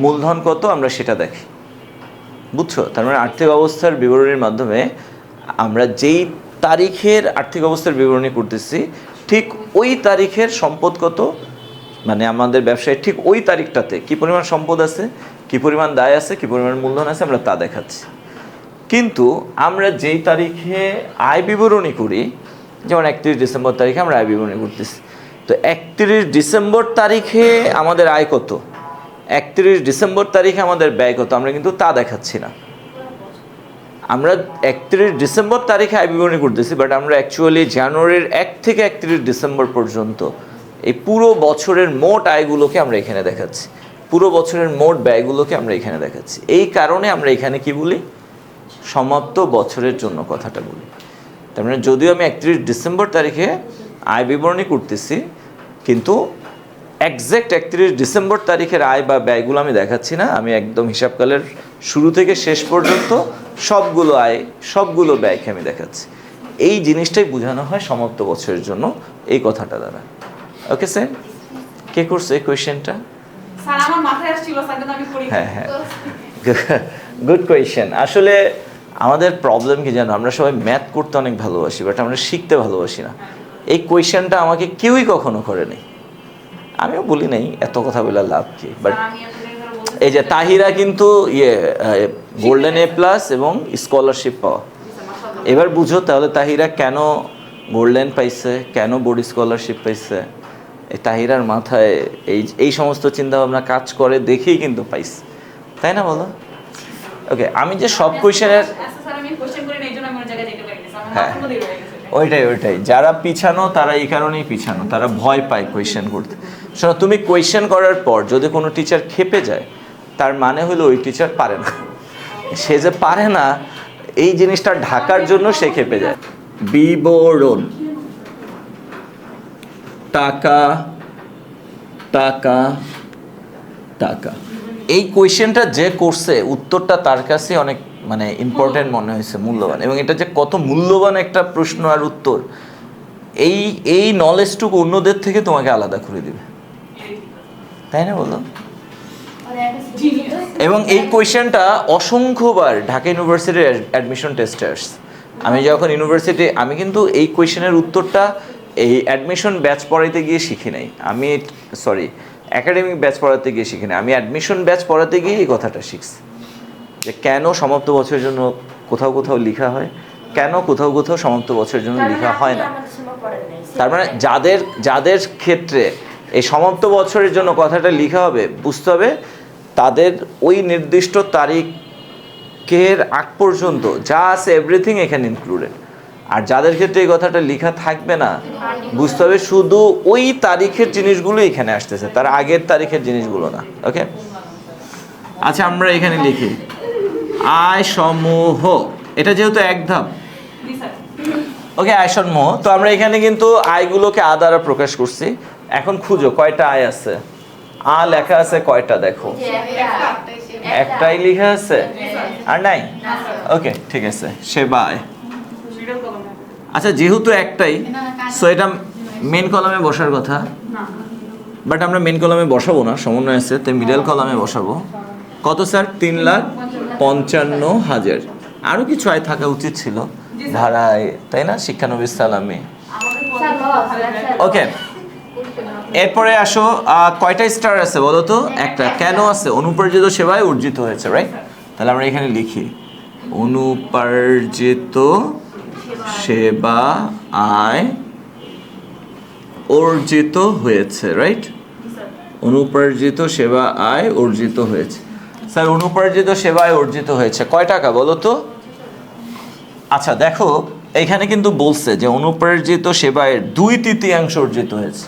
মূলধন কত আমরা সেটা দেখি, বুঝছো? তার মানে আর্থিক অবস্থার বিবরণীর মাধ্যমে আমরা যেই তারিখের আর্থিক অবস্থার বিবরণী করতেছি, ঠিক ওই তারিখের সম্পদ কত, মানে আমাদের ব্যবসায় ঠিক ওই তারিখটাতে কি পরিমাণ সম্পদ আছে, কি পরিমাণ দায় আছে, কি পরিমাণ মূলধন আছে, আমরা তা দেখাচ্ছি। কিন্তু আমরা যেই তারিখে আয় বিবরণী করি, যেমন 31 ডিসেম্বর তারিখে আমরা আয় বিবরণী করতেছি, তো 31 ডিসেম্বর তারিখে আমাদের আয় কত, 31 ডিসেম্বর তারিখে আমাদের ব্যয় কত, আমরা কিন্তু তা দেখাচ্ছি না। আমরা 31 ডিসেম্বর তারিখে আয় বিবরণী করতেছি, বাট আমরা অ্যাকচুয়ালি জানুয়ারির 1 থেকে 31 ডিসেম্বর পর্যন্ত এই পুরো বছরের মোট আয়গুলোকে আমরা এখানে দেখাচ্ছি, পুরো বছরের মোট ব্যয়গুলোকে আমরা এখানে দেখাচ্ছি। এই কারণে আমরা এখানে কি বলি, সমাপ্ত বছরের জন্য কথাটা বলি। তার মানে যদিও আমি 31 ডিসেম্বর তারিখে আয় বিবরণী করতেছি, কিন্তু এক্স্যাক্ট 31 ডিসেম্বর তারিখের আয় বা ব্যয়গুলো আমি দেখাচ্ছি না, আমি একদম হিসাবকালের শুরু থেকে শেষ পর্যন্ত সবগুলো আয় সবগুলো ব্যয়কে আমি দেখাচ্ছি। এই জিনিসটাই বোঝানো হয় সমাপ্ত বছরের জন্য এই কথাটা দ্বারা। ওকে স্যার, কে করছে এই কোয়েশ্চেনটা? স্যার আমার মাথায় আসছিল স্যার, কিন্তু আমি করি। হ্যাঁ হ্যাঁ, গুড কোয়েশ্চেন। আসলে আমাদের প্রবলেম কি জানো, আমরা সবাই ম্যাথ করতে অনেক ভালোবাসি, বাট আমরা শিখতে ভালোবাসি না। এই কোয়েশ্চেনটা আমাকে কেউই কখনো করেনি, আমিও বলি নাই এত কথা বলে লাভ কি। বাট এই যে তাহিরা কিন্তু গোল্ডেন এ প্লাস এবং স্কলারশিপ পাওয়া, এবার বুঝো তাহলে তাহিরা কেন গোল্ডেন পাইছে, কেন বোর্ড স্কলারশিপ পাইছে। এই তাহিরার মাথায় এই সমস্ত চিন্তাভাবনা কাজ করে দেখেই কিন্তু পাইছে, তাই না বলো? ওকে, আমি যে সব কোয়েশ্চেনের স্যার আমি কোশ্চেন করি না, এইজন্য আমি ওই জায়গায় যেতে পারি না, আমার হ্যাঁ। মাথার মধ্যেই রয়ে গেছে। ওইটাই যারা পিছানো তারা এই কারণেই পিছানো, তারা ভয় পায় কোয়েশ্চেন করতে। শোনো, তুমি কোয়েশ্চেন করার পর যদি কোনো টিচার ক্ষেপে যায়, তার মানে হলো ওই টিচার পারে না। সে যে পারে না এই জিনিসটা ঢাকার জন্য সে ক্ষেপে যায়। বিবরণ, টাকা টাকা টাকা, এই কোয়েশ্চেনটা যে করছে উত্তরটা তার কাছে অনেক মানে ইম্পর্টেন্ট মনে হয়েছে, মূল্যবান, এবং এটা যে কত মূল্যবান একটা প্রশ্ন আর উত্তর, এই নলেজটুকু অন্যদের থেকে তোমাকে আলাদা করে দিবে, তাই না বলো? এবং এই কোয়েশ্চেনটা অসংখ্যবার ঢাকা ইউনিভার্সিটির অ্যাডমিশন টেস্টে আসছে। আমি যখন আমি কিন্তু এই কোয়েশ্চেনের উত্তরটা এই অ্যাডমিশন ব্যাচ পড়াইতে গিয়ে শিখি নাই, আমি একাডেমিক ব্যাচ পড়াতে গিয়ে শিখি নাই, আমি অ্যাডমিশন ব্যাচ পড়াতে গিয়ে এই কথাটা শিখছি যে কেন সমাপ্ত বছরের জন্য কোথাও কোথাও লেখা হয়, কেন কোথাও কোথাও সমাপ্ত বছরের জন্য লেখা হয় না। তার মানে যাদের ক্ষেত্রে এই সমাপ্ত বছরের জন্য কথাটা লেখা হবে, বুঝতে হবে তাদের ওই নির্দিষ্ট তারিখের আগ পর্যন্ত যা আছে এভরিথিং এখানে ইনক্লুডেড। আর যাদের ক্ষেত্রে এই কথাটা লেখা থাকবে না, বুঝতে হবে শুধু ওই তারিখের জিনিসগুলো এখানে আসতেছে, তার আগের তারিখের জিনিসগুলো না। ওকে, আচ্ছা আমরা এখানে লিখি আয় সমূহ, এটা যেহেতু এক ধাপ, জি স্যার। ওকে, আয় সমূহ। তো আমরা এখানে কিন্তু আয়গুলোকে আ দ্বারা প্রকাশ করছি। এখন খুঁজো কয়টা আয় আছে। আ লেখা আছে কয়টা দেখো, একটাই লেখা আছে আর নাই। ওকে ঠিক আছে, সেবা আয়। মিডল কলমে। আচ্ছা যেহেতু একটাই, সো এটা মেন কলামে বসার কথা, না। বাট আমরা মেন কলামে বসাবো না, সমন্বয় আছে, তাই মিডল কলামে বসাবো। কত স্যার? 3,55,000। আরও কিছু আয় থাকা উচিত ছিল, ভাড়ায়, তাই না? শিক্ষানবিশ সালামি। ওকে, এরপরে আসো, কয়টা স্টার আছে বলো তো? একটা। কেন আছে? অনুপার্জিত সেবায় অর্জিত হয়েছে, রাইট? তাহলে আমরা এখানে লিখি অনুপার্জিত সেবা আয় অর্জিত হয়েছে, রাইট? অনুপার্জিত সেবা আয় অর্জিত হয়েছে। স্যার অনুপার্জিত সেবা আয় অর্জিত হয়েছে কয় টাকা বলো তো? আচ্ছা দেখো, এইখানে কিন্তু বলছে যে অনুপার্জিত সেবায়ের 2/3 অর্জিত হয়েছে।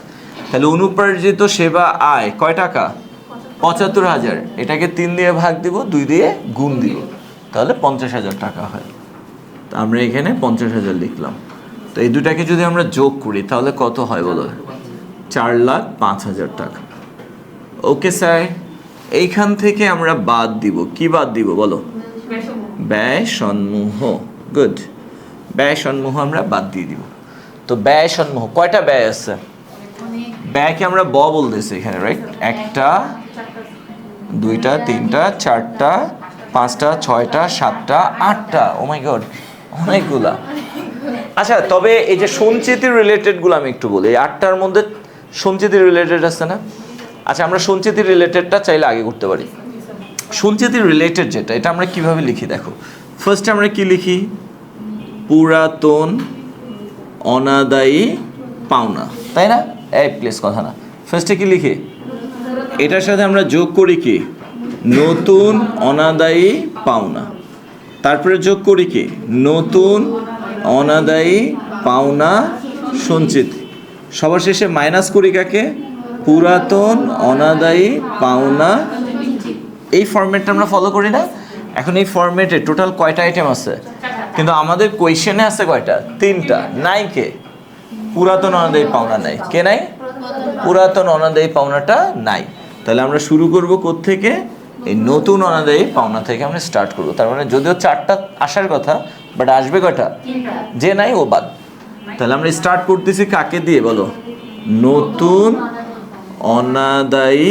তাহলে অনুপার্জিত সেবা আয় কয় টাকা? 75,000। এটাকে 3 দিয়ে ভাগ দিব, 2 দিয়ে গুণ দিব, তাহলে 50,000 টাকা হয়। তো আমরা এখানে 50,000 লিখলাম। তো এই দুটাকে যদি আমরা যোগ করি তাহলে কত হয় বলো? 4,05,000 টাকা। ওকে স্যার, এইখান থেকে আমরা বাদ দিব, কি বাদ দিব বলো? ব্যয় সমূহ। গুড, ব্যয় সমূহ আমরা বাদ দিয়ে দিব। তো ব্যয় সমূহ কয়টা ব্যয় আছে? ব্যয়কে আমরা বলতেছি এখানে, রাইট? 1টা 2টা 3টা 4টা 5টা 6টা 7টা 8টা। ও মাই গড, অনেকগুলা। আচ্ছা তবে এই যে সঞ্চিতি রিলেটেডগুলো আমি একটু বলি। এই 8টার মধ্যে সঞ্চিতি রিলেটেড আছে না? আচ্ছা আমরা সঞ্চিতি রিলেটেডটা চাইলে আগে করতে পারি। সঞ্চিতি রিলেটেড যেটা, এটা আমরা কিভাবে লিখি দেখো। ফার্স্টে আমরা কি লিখি? পুরাতন অনাদায়ী পাওনা, তাই না? এই প্লিজ কথা না, ফার্স্টে কি লিখি? এটার সাথে আমরা যোগ করি কি? নতুন অনাদায়ী পাওনা। তারপরে যোগ করি কি? নতুন অনাদায়ী পাওনা সঞ্চিতি। সবার শেষে মাইনাস করি কাকে? পুরাতন অনাদায়ী পাওনা। এই ফরম্যাটটা আমরা ফলো করি না? এখন এই ফরম্যাটে টোটাল কয়টা আইটেম আছে? কিন্তু আমাদের কোয়েশ্চেনে আছে কয়টা? 3টা। নাই কে? পুরাতন অনাদায়ী পাওনা নাই। কে নাই? পুরাতন অনাদায়ী পাওনাটা নাই। তাহলে আমরা শুরু করব কোত্থেকে? এই নতুন অনাদায়ী পাওনা থেকে আমরা স্টার্ট করব। তার মানে যদিও 4টা আসার কথা, বাট আসবে কয়টা? যে নাই ও বাদ। তাহলে আমরা স্টার্ট করতেছি কাকে দিয়ে বলো? নতুন অনাদায়ী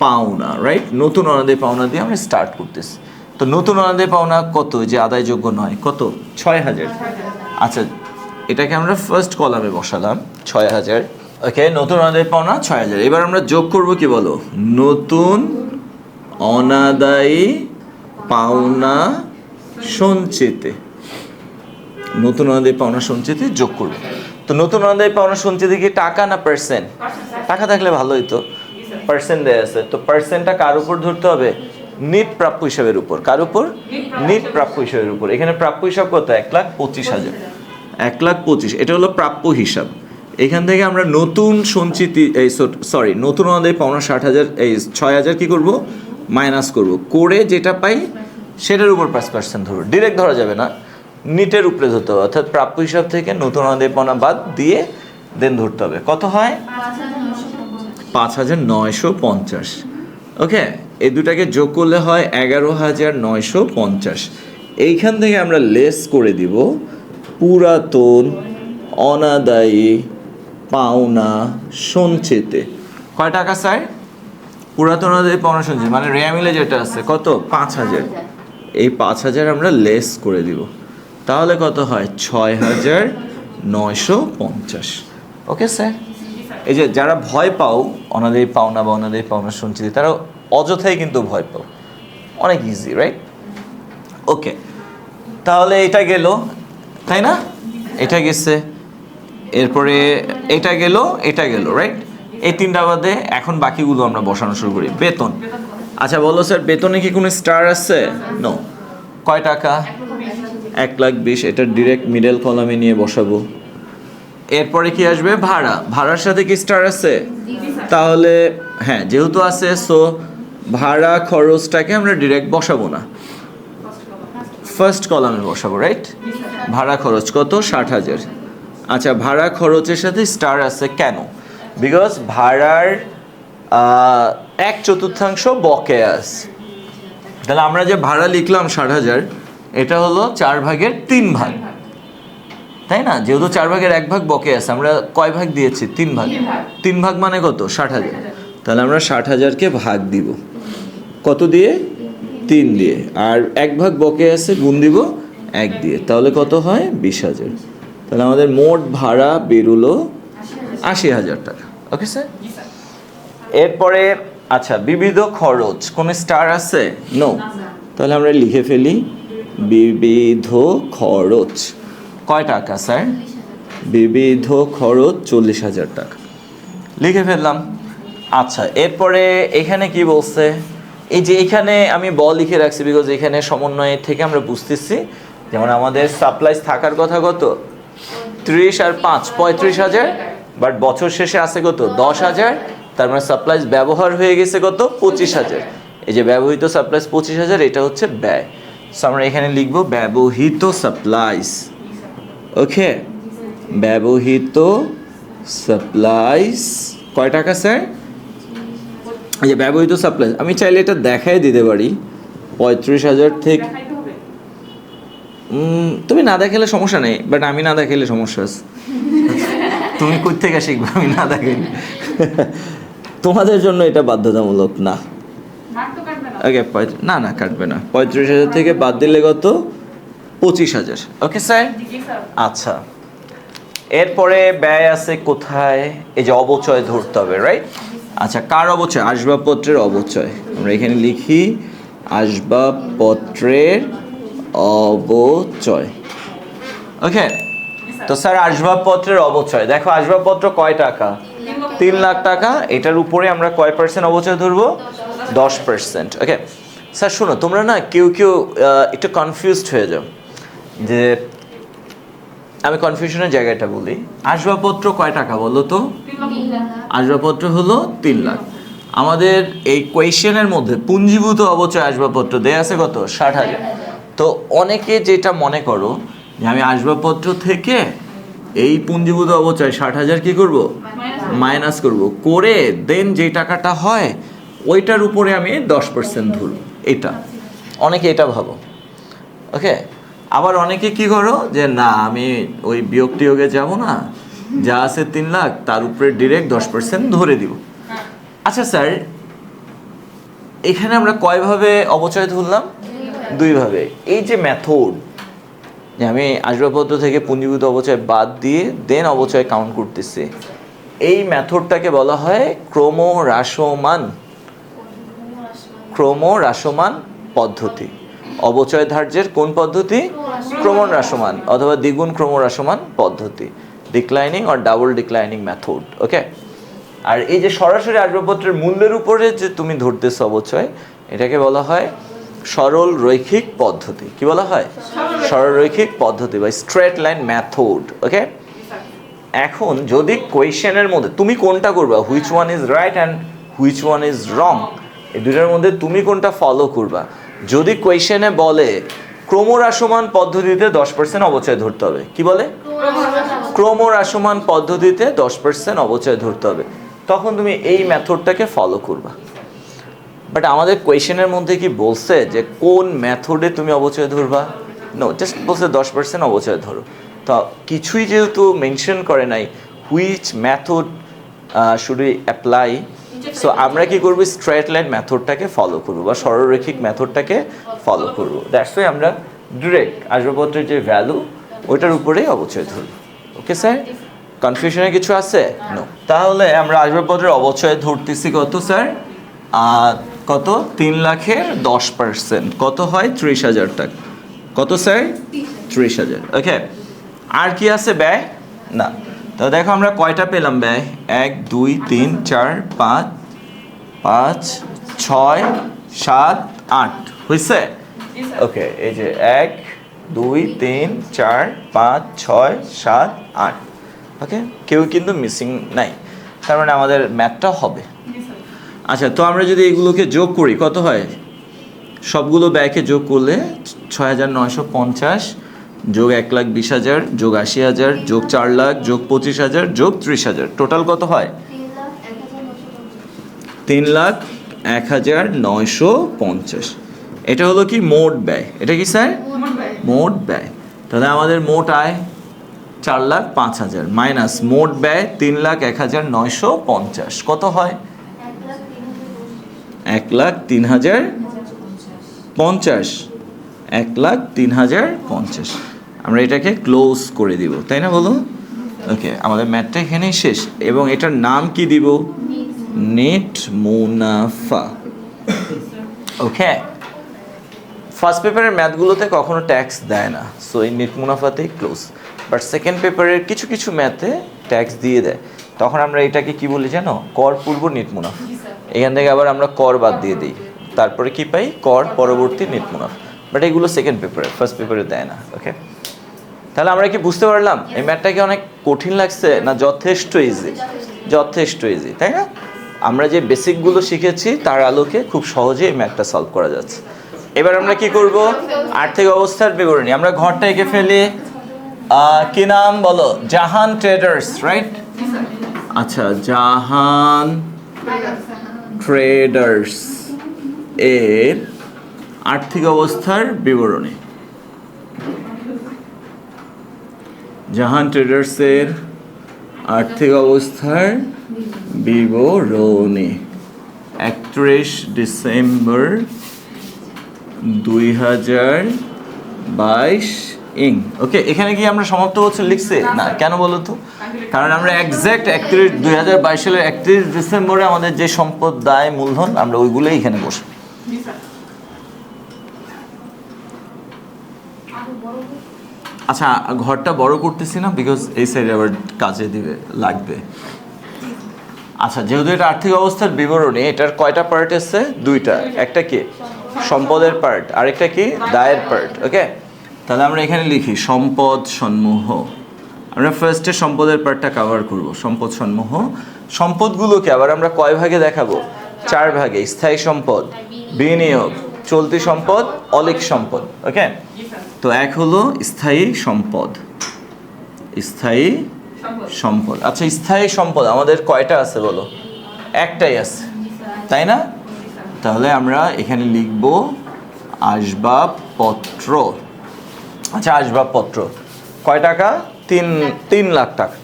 পাওনা, রাইট? নতুন অনাদায়ী পাওনা দিয়ে আমরা স্টার্ট করতেছি। তো নতুন অনাদায়ী পাওনা কত? যে আদায়যোগ্য নয়, কত? 6,000। আচ্ছা এটাকে আমরা ফার্স্ট কলামে বসালাম 6,000। ওকে, নতুন অনাদায়ী পাওনা 6,000। এবার আমরা যোগ করব কি বলো? নতুন অনাদায়ী পাওনা সঞ্চিতি। নতুন অনাদায়ী পাওনা সঞ্চিতি যোগ করব। তো নতুন অনাদায়ী পাওনা সঞ্চিতি কি টাকা না পার্সেন্ট? টাকা থাকলে ভালো হইতো, পার্সেন্ট দেয়া আছে। তো পার্সেন্টটা কার উপর ধরতে হবে? নিট প্রাপ্য হিসাবের উপর। কার উপর? নিট প্রাপ্য হিসাবের উপর। এখানে প্রাপ্য হিসাব কত? 1,25,000। 1,25,000 এটা হলো প্রাপ্য হিসাব। এখান থেকে আমরা নতুন সঞ্চিতি নতুন আমাদের পাওনা 60,000 6,000 কি করব? মাইনাস করব, করে যেটা পাই সেটার উপর 5% ধরবো। ডিরেক্ট ধরা যাবে না, নিটের উপরে ধরতে হবে, অর্থাৎ প্রাপ্য হিসাব থেকে নতুন আমাদের পাওনা বাদ দিয়ে দেন ধরতে হবে। কত হয়? 5,950। ওকে, এই দুটাকে যোগ করলে হয় 11,950। এইখান থেকে আমরা লেস করে দিব পুরাতন অনাদায়ী পাওনা সঞ্চিতে। কয় টাকা স্যার? পুরাতন অনাদায়ী পাওনা সঞ্চিত মানে রেয়া মিলে যেটা আছে কত? 5,000। এই 5,000 আমরা লেস করে দিব, তাহলে কত হয়? 6,950। Okay sir? এই যে যারা ভয় পাও অনাদায়ী পাওনা বা অনাদায়ী পাওনা সঞ্চিত, তারা অযথাই কিন্তু ভয় পাও, অনেক ইজি, রাইট? ওকে, তাহলে এটা গেল, তাই না? এটা গেছে, এরপরে এটা গেল, এটা গেল, রাইট? এই তিনটা বাদে এখন বাকিগুলো আমরা বসানো শুরু করি। বেতন। আচ্ছা বলো স্যার, বেতনে কি কোনো স্টার আছে? নো। কয় টাকা? 1,20,000। এটা ডিরেক্ট মিডল কলামে নিয়ে বসাবো। এরপরে কি আসবে? ভাড়া। ভাড়ার সাথে কি স্টার আছে? তাহলে হ্যাঁ, যেহেতু আছে, সো ভাড়া খরচটাকে আমরা ডিরেক্ট বসাবো না, ফার্স্ট কলামে বসাবো, রাইট? ভাড়া খরচ কত? 60,000। আচ্ছা, ভাড়া খরচের সাথে স্টার আছে কেন? বিকজ ভাড়ার 1/4 বকেয়া আছে। তাহলে আমরা যে ভাড়া লিখলাম 60,000, এটা হলো 4/3 ভাগ, তাই না? যেহেতু 4/1 বকেয়া আছে, আমরা কয় ভাগ দিয়েছি? 3 ভাগ। 3 ভাগ মানে কত? 60,000। তাহলে আমরা 60,000কে ভাগ দিব কত দিয়ে? 3 দিয়ে। আর 1 ভাগ বকেয়া আছে, গুণ দিব 1 দিয়ে, তাহলে কত হয়? 20,000। তাহলে আমাদের মোট ভাড়া বেরোলো 80,000 টাকা। Okay sir? এরপরে আচ্ছা, বিবিধ খরচ, কোন স্টার আছে? নো। তাহলে আমরা লিখে ফেলি বিবিধ খরচ। কয় টাকা স্যার? বিবিধ খরচ 40,000 টাকা। লিখে ফেললাম। আচ্ছা, এরপরে এখানে কি বলছে? এই যে এখানে আমি লিখে রাখছি, বিকজ এখানে সমন্বয় থেকে আমরা বুঝতেছি, যেমন আমাদের সাপ্লাইজ থাকার কথা কত? 30 আর 5 35,000, বাট বছর শেষে আছে কত? 10,000। তার মানে সাপ্লাইজ ব্যবহার হয়ে গেছে কত? 25,000। এই যে ব্যবহৃত সাপ্লাইজ 25,000, এটা হচ্ছে ব্যয়। সো আমরা এখানে লিখব ব্যবহৃত সাপ্লাইজ। ওকে, ব্যবহৃত সাপ্লাইজ কয় টাকা স্যার? এই যে ব্যবহৃত সাপ্লাইজ, আমি চাইলে এটা দেখাই দিতে পারি 35,000 থেকে। দেখাইতে হবে। তুমি না দেখালে সমস্যা নেই, বাট আমি না দেখাইলে সমস্যা আছে। তুমি কই থেকে শিখবে আমি না দেখাইলে? তোমাদের জন্য এটা বাধ্যতামূলক না। ভাগ তো কাটবে না। ওকে, না কাটবে না। 35,000 থেকে বাদ দিলে কত? 25,000। Okay sir? জি স্যার। আচ্ছা, এরপরে ব্যয় আছে কোথায়? এই যে অবচয় ধরতে হবে, রাইট? আচ্ছা, কার অবচয়? আসবাবপত্রের অবচয়। আমরা এখানে লিখি আসবাবপত্রের অবচয়। ওকে, তো স্যার আসবাবপত্রের অবচয়, দেখো আসবাবপত্র কয় টাকা? 3 লাখ টাকা। এটার উপরে আমরা কয় পার্সেন্ট অবচয় ধরবো? 10%। ওকে স্যার, শোনো, তোমরা না কেউ একটু কনফিউজড হয়ে যাও, যে আমি কনফিউশনের জায়গাটা বলি। আসবাবপত্র কয় টাকা বলো তো? আসবাবপত্র হলো 3 লাখ। আমাদের এই কোয়েশ্চেনের মধ্যে পুঞ্জীভূত অবচয় আসবাবপত্র দেয়া আছে কত? 60,000। তো অনেকে যেটা মনে করো যে আমি আসবাবপত্র থেকে এই পুঞ্জীভূত অবচয় 60,000 কি করব? মাইনাস করব, করে দেন যে টাকাটা হয় ওইটার উপরে আমি 10% ধরব। এটা অনেকে এটা ভাবো। ওকে, আবার অনেকে কি করো যে না, আমি ওই বিয়োগ টিয়োগে যাব না, যা আছে 3 লাখ তার উপরে ডিরেক্ট 10% ধরে দিব। আচ্ছা স্যার, এখানে আমরা কয়ভাবে অবচয় ধরলাম? 2 ভাবে। এই যে মেথড, যে আমি আসবাবপত্র থেকে পুঞ্জীভূত অবচয় বাদ দিয়ে দেন অবচয় কাউন্ট করতেছি, এই মেথডটাকে বলা হয় ক্রমহ্রাসমান পদ্ধতি। অবচয় ধার্যের কোন পদ্ধতি? ক্রমহ্রাসমান অথবা দ্বিগুণ ক্রমহ্রাসমান পদ্ধতি, declining or double declining method. Okay, আর এই যে সরাসরি আসবাবপত্রের মূল্যের উপরে যে তুমি ধরতেছো অবচয়, এটাকে বলা হয় সরল রৈখিক পদ্ধতি। কি বলা হয়? সরল রৈখিক পদ্ধতি বা স্ট্রেট লাইন মেথড। ওকে, এখন যদি কোয়েশ্চেনের মধ্যে তুমি কোনটা করবা, which one is right and which one is wrong, এই দুটার মধ্যে তুমি কোনটা ফলো করবা। যদি কোয়েশ্চেনে বলে ক্রমহ্রাসমান পদ্ধতিতে 10% অবচয় ধরতে হবে, কি বলে? ক্রমহ্রাসমান পদ্ধতিতে 10% অবচয় ধরতে হবে, তখন তুমি এই মেথডটাকে ফলো করবা। বাট আমাদের কোয়েশ্চেনের মধ্যে কি বলছে যে কোন মেথডে তুমি অবচয় ধরবা? নো, জাস্ট বলছে 10% অবচয় ধরো। তো কিছুই যেহেতু মেনশন করে নাই which method should we apply, so আমরা কি করব, স্ট্রেট লাইন মেথডটাকে ফলো করবো বা সরলরৈখিক মেথডটাকে ফলো করবো। দ্যাটস ওয়াই আমরা ডিরেক্ট আসবাবপত্রের যে ভ্যালু ওইটার উপরেই অবচয় ধরবো। ওকে স্যার, কনফিউশনে কিছু আছে? নো। তাহলে আমরা আসবাবপত্রের অবচয় ধরতেছি কত স্যার? কত? 3 লাখের 10%, কত হয়? 30,000 টাকা। কত স্যার? 30,000। ওকে, আর কি আছে ব্যয়? না। তো দেখো আমরা কয়টা পেলাম ব্যয়? 1 2 3 4 5 5 6 7 8 হয়েছে? ওকে, এই যে 1 2 3 4 5 6 7 8। ওকে, কেউ কিন্তু মিসিং নাই, তার মানে আমাদের ম্যাথটা হবে। আচ্ছা, তো আমরা যদি এগুলোকে যোগ করি কত হয়? সবগুলো ব্যয়কে যোগ করলে 6,950 যোগ 1,20,000 যোগ 80,000 যোগ 4 লাখ যোগ 25,000 যোগ 30,000, টোটাল কত হয়? 3,01,950। এটা হলো কি মোট ব্যয়। এটা কি স্যার? মোট ব্যয়। তাহলে আমাদের মোট আয় 4,05,000 মাইনাস মোট ব্যয় 3,01,950, কত হয়? 1,03,050। 1,03,050। আমরা এটাকে ক্লোজ করে দিব, তাই না বলো? ওকে, আমাদের ম্যাথটা এখানেই শেষ এবং এটার নাম কি দিব? নেট মুনাফা। ওকে, ফার্স্ট পেপারের ম্যাথগুলোতে কখনো ট্যাক্স দেয় না, সো এই নেট মুনাফাতেই ক্লোজ। বাট সেকেন্ড পেপারের কিছু কিছু ম্যাথে ট্যাক্স দিয়ে দেয়, তখন আমরা এটাকে কি বলি জানো? কর পূর্ব নেট মুনাফা। এখান থেকে আবার আমরা কর বাদ দিয়ে দিই, তারপরে কি পাই? কর পরবর্তী নেট মুনাফা। বাট এগুলো সেকেন্ড পেপারে, ফার্স্ট পেপারে দেয় না। ওকে, তাহলে আমরা কি বুঝতে পারলাম এই ম্যাথটা কি অনেক কঠিন লাগছে না যথেষ্ট ইজি? যথেষ্ট ইজি, তাই না? আমরা যে বেসিকগুলো শিখেছি তার আলোকে খুব সহজে এই ম্যাথটা সলভ করা যাচ্ছে। এবার আমরা কি করব? আর্থিক অবস্থার বিবরণী। আমরা ঘরটা এঁকে ফেলি। কি নাম বলো? জাহান ট্রেডার্স, রাইট? আচ্ছা, জাহান ট্রেডার্স এর আর্থিক অবস্থার বিবরণী। জাহান ট্রেডার্সের আর্থিক অবস্থার বিবরণী 31 ডিসেম্বর 2022 ইং। ওকে, এখানে কি আমরা সমাপ্ত বছর লিখছি? না, কেন বলো তো? কারণ আমরা এক্স্যাক্ট 2022 সালের 31 ডিসেম্বরে আমাদের যে সম্পদ দায় মূলধন আমরা ওইগুলোই এখানে বসবো। আচ্ছা, ঘরটা বড় করতেছি না বিকজ এই সাইডে আবার কাজে দিবে লাগবে। আচ্ছা, যেহেতু এটা আর্থিক অবস্থার বিবরণী, এটার কয়টা পার্ট আছে? দুইটা। একটা কি সম্পদের পার্ট, আরেকটা কি দায়ের পার্ট। ওকে, তাহলে আমরা এখানে লিখি সম্পদ সমূহ। আমরা ফার্স্টে সম্পদের পার্টটা কভার করব। সম্পদ সমূহ, সম্পদগুলোকে আবার আমরা কয় ভাগে দেখাবো? 4 ভাগে। স্থায়ী সম্পদ, বিনিয়োগ, চলতি সম্পদ, অলিক সম্পদ। ওকে, তো এক হলো স্থায়ী সম্পদ। স্থায়ী সম্পদ। আচ্ছা, স্থায়ী সম্পদ আমাদের কয়টা আছে বলো? একটাই আছে, তাই না? তাহলে আমরা এখানে লিখব আসবাবপত্র। আচ্ছা, আসবাবপত্র কয় টাকা? 3 লাখ টাকা।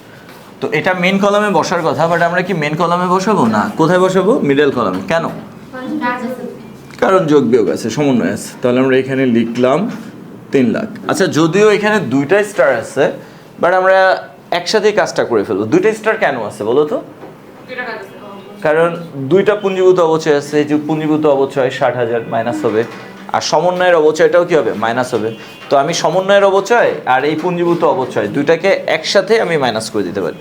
তো এটা মেন কলামে বসার কথা, বাট আমরা কি মেন কলামে বসাবো না? কোথায় বসাবো? মিডল কলামে। কেন? কারণ যোগ বিয়োগ আছে, সমন্বয় আছে। তাহলে আমরা এখানে লিখলাম 3 লাখ। আচ্ছা, যদিও এখানে দুইটা স্টার আছে, বাট আমরা একসাথে কাজটা করে ফেলবো। দুইটা স্টার কেন আছে বলো তো? কারণ দুইটা পুঞ্জীভূত অবচয় আছে, যে পুঞ্জীভূত অবচয় 60,000 মাইনাস হবে, আর সমন্বয়ের অবচয়টাও কি হবে? মাইনাস হবে। তো আমি সমন্বয়ের অবচয় আর এই পুঞ্জীভূত অবচয় দুইটাকে একসাথে আমি মাইনাস করে দিতে পারি।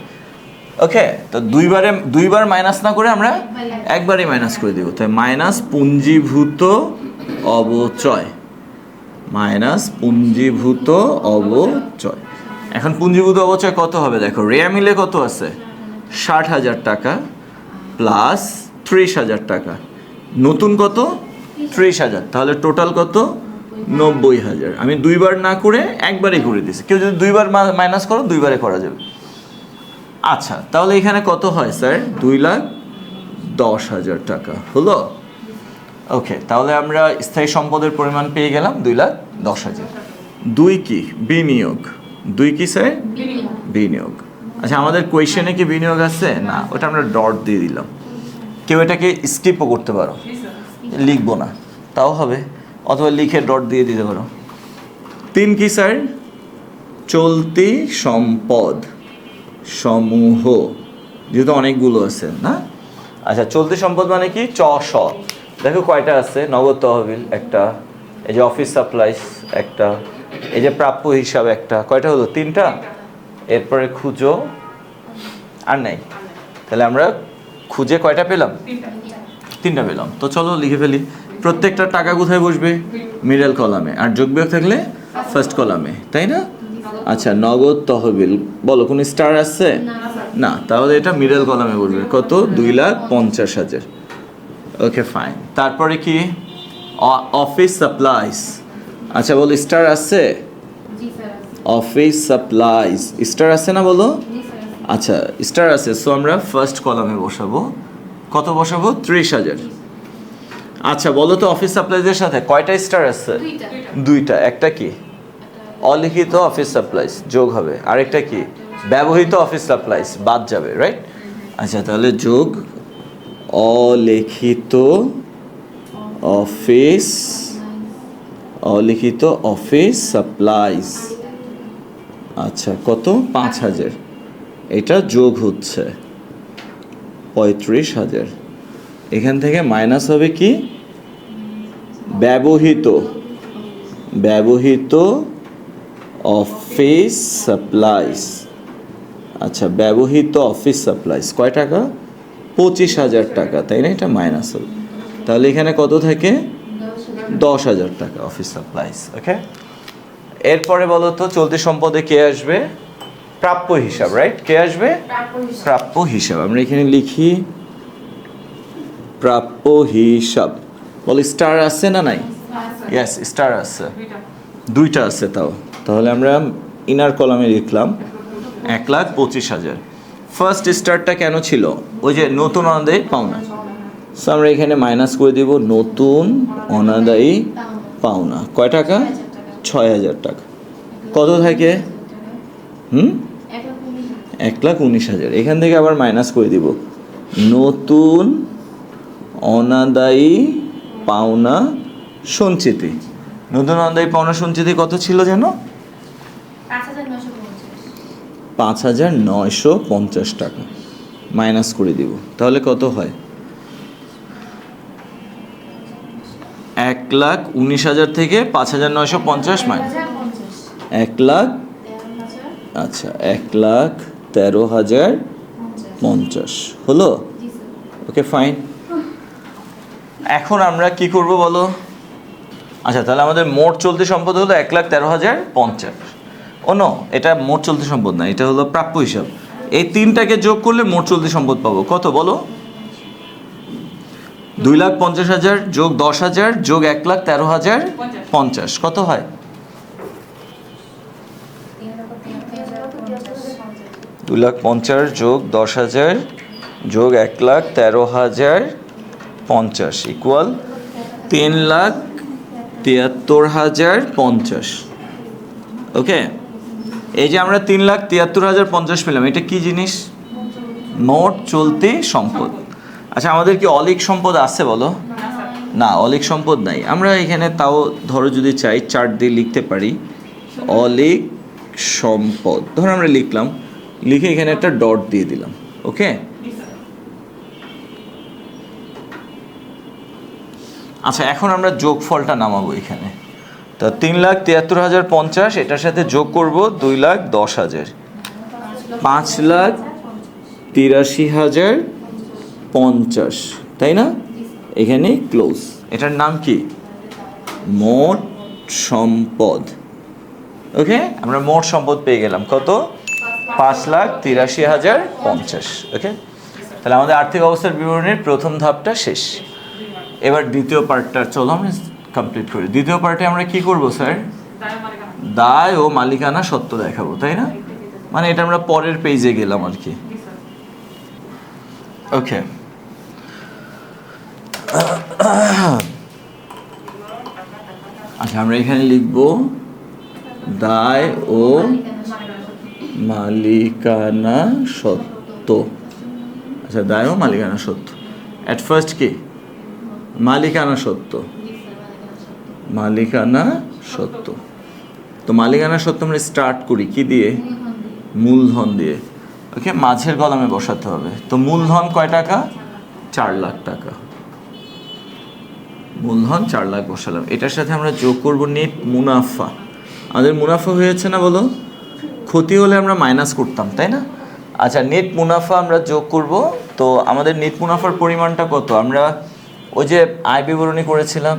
ওকে, তো দুইবার মাইনাস না করে আমরা একবারই মাইনাস করে দিব। তাই মাইনাস পুঞ্জীভূত অবচয়, মাইনাস পুঞ্জীভূত অবচয়। এখন পুঞ্জীভূত অবচয় কত হবে দেখো, রেয়া মিলে কত আছে 60,000 টাকা প্লাস 30,000 টাকা, নতুন কত 30,000, তাহলে টোটাল কত 90,000। আমি দুইবার না করে একবারই করে দিছি, কেউ যদি দুইবার মাইনাস করো দুইবারে করা যাবে। আচ্ছা, তাহলে এখানে কত হয় স্যার, 2,10,000 টাকা হলো। ওকে, তাহলে আমরা স্থায়ী সম্পদের পরিমাণ পেয়ে গেলাম 2,10,000। দুই কি বিনিয়োগ, দুই কি স্যার বিনিয়োগ। আচ্ছা, আমাদের কোয়েশ্চেনে কি বিনিয়োগ আছে? না, ওটা আমরা ডট দিয়ে দিলাম। কেউ এটাকে স্কিপও করতে পারো, লিখবো না তাও হবে, অথবা লিখে ডট দিয়ে দিতে পারো। তিন কি স্যার, চলতি সম্পদ সমূহ, যেহেতু অনেকগুলো আছে না। আচ্ছা, চলতি সম্পদ মানে কি, চ দেখো কয়টা আছে, নগদ তহবিল একটা, এই যে অফিস সাপ্লাইস একটা, এই যে প্রাপ্য হিসাব একটা, কয়টা হলো, তিনটা। এরপরে খুঁজো, আর নাই, তাহলে আমরা খুঁজে কয়টা পেলাম, তিনটা পেলাম। তো চলো লিখে ফেলি। প্রত্যেকটা টাকা কোথায় বসবে, মিডল কলামে, আর যোগ বিয়োগ থাকলে ফার্স্ট কলামে, তাই না? আচ্ছা, নগদ তহবিল বলো, কোন স্টার আছে? না, তাহলে এটা মিডল কলামে বসবে, কত 2,50,000। Okay fine. তারপরে কি, অফিস সাপ্লাইস। আচ্ছা বলো, স্টার আছে? অফিস সাপ্লাইস স্টার আছে না, বলো। আচ্ছা, স্টার আছে, সো আমরা ফার্স্ট কলামে বসাবো। কত বসাবো, 30,000। আচ্ছা বলো তো, অফিস সাপ্লাইজের সাথে কয়টা স্টার আছে? দুইটা। একটা কি, অলিখিত অফিস সাপ্লাইস যোগ হবে, আরেকটা কি, ব্যবহৃত অফিস সাপ্লাইস বাদ যাবে, রাইট? আচ্ছা, তাহলে যোগ অলিখিত অফিস সাপ্লাইস। আচ্ছা, কত, 5,000। এটা যোগ হচ্ছে 35,000। এখান থেকে মাইনাস হবে কি, ব্যবহৃত অফিস সাপ্লাইস। আচ্ছা, ব্যবহৃত অফিস সাপ্লাইস কয় টাকা, 25,000 টাকা, তাই না? এটা মাইনাস হবে, তাহলে এখানে কত থাকে, 10,000 টাকা অফিস সাপ্লাইস। ওকে, এরপরে বলো তো, চলতি সম্পদে কে আসবে, প্রাপ্য হিসাব, রাইট? কে আসবে, প্রাপ্য হিসাব। আমরা এখানে লিখি প্রাপ্য হিসাব। বল, স্টার আছে না নাই? ইয়েস, স্টার আছে, দুইটা আছে। তাহলে আমরা ইনার কলামে লিখলাম 1,25,000। ফার্স্ট স্টারটা কেন ছিল, ওই যে নতুন অনাদায়ী পাওনা, সো আমরা এখানে মাইনাস করে দিব নতুন অনাদায়ী পাওনা। কয় টাকা, 6,000 টাকা। কত থাকে, 1,19,000। এখান থেকে আবার মাইনাস করে দিব নতুন অনাদায়ী পাওনা সঞ্চিতি। নতুন অনাদায়ী পাওনা সঞ্চিতি কত ছিল যেন, 5,950 টাকা। মাইনাস করে দিব, তাহলে কত হয়, 1,19,000 থেকে 5,950 মাইনাস 1,00,000। আচ্ছা, 1,13,050 হলো। Okay fine. এখন আমরা কি করব বলো। আচ্ছা, তাহলে আমাদের মোট চলতি সম্পদ হলো 1,13,050। ও নো, এটা মোট চলতি সম্পদ না, এটা হলো প্রাপ্য হিসাব। এই তিনটাকে যোগ করলে মোট চলতি সম্পদ পাবো কত বলো, 2,50,000 যোগ 10,000 যোগ 1,13,050 কত হয়, 2,50,000 যোগ 10,000 যোগ 1,13,050 ইকুয়াল 3,73,050। ওকে, এই যে আমরা 3,73,050 পেলাম, এটা কি জিনিস, মোট চলতি সম্পদ। আচ্ছা, আমাদের কি অলিক সম্পদ আছে বলো, না অলিক সম্পদ নাই। আমরা এখানে তাও ধরো যদি চাই চার্ট দিয়ে লিখতে পারি অলিক সম্পদ, ধরো আমরা লিখলাম, লিখে এখানে একটা ডট দিয়ে দিলাম। ওকে, আচ্ছা এখন আমরা যোগফলটা নামাবো এখানে। তো 3,73,050 এটার সাথে যোগ করব 2,10,000, 5,00,000 ৮৩,০৫০, তাই না? এখানে ক্লোজ। এটার নাম কি? মোট সম্পদ। ওকে, আমরা মোট সম্পদ পেয়ে গেলাম কত? ৫,৮৩,০৫০। ওকে, তাহলে আমাদের আর্থিক অবস্থার বিবরণীর প্রথম ধাপটা শেষ। এবার দ্বিতীয় পার্টটা চলো আমি কমপ্লিট করি। দ্বিতীয় পার্টে আমরা কি করব স্যার? দায় ও মালিকানা সত্ত্ব দেখাবো, তাই না? মানে এটা আমরা পরের পেজে গেলাম আর কি। ওকে, আচ্ছা আমরা এখানে লিখব দায় ও মালিকানা সত্ত্ব। আচ্ছা, দায় ও মালিকানা সত্ত্ব। অ্যাট ফার্স্ট কি? মালিকানা সত্ত্ব। মালিকানা সত্ত্ব। তো মালিকানা সত্ত্ব আমরা স্টার্ট করি কি দিয়ে? মূলধন দিয়ে। ওকে, মাঝের কলামে বসাতে হবে। তো মূলধন কয় টাকা? 4 লাখ টাকা। মূলধন 4 লাখ বসালাম। এটার সাথে আমরা যোগ করব নেট মুনাফা। আমাদের মুনাফা হয়েছে না বলো? ক্ষতি হলে আমরা মাইনাস করতাম, তাই না? আচ্ছা, নেট মুনাফা আমরা যোগ করব। তো আমাদের নেট মুনাফার পরিমাণটা কত? আমরা ওই যে আয় বিবরণী করেছিলাম,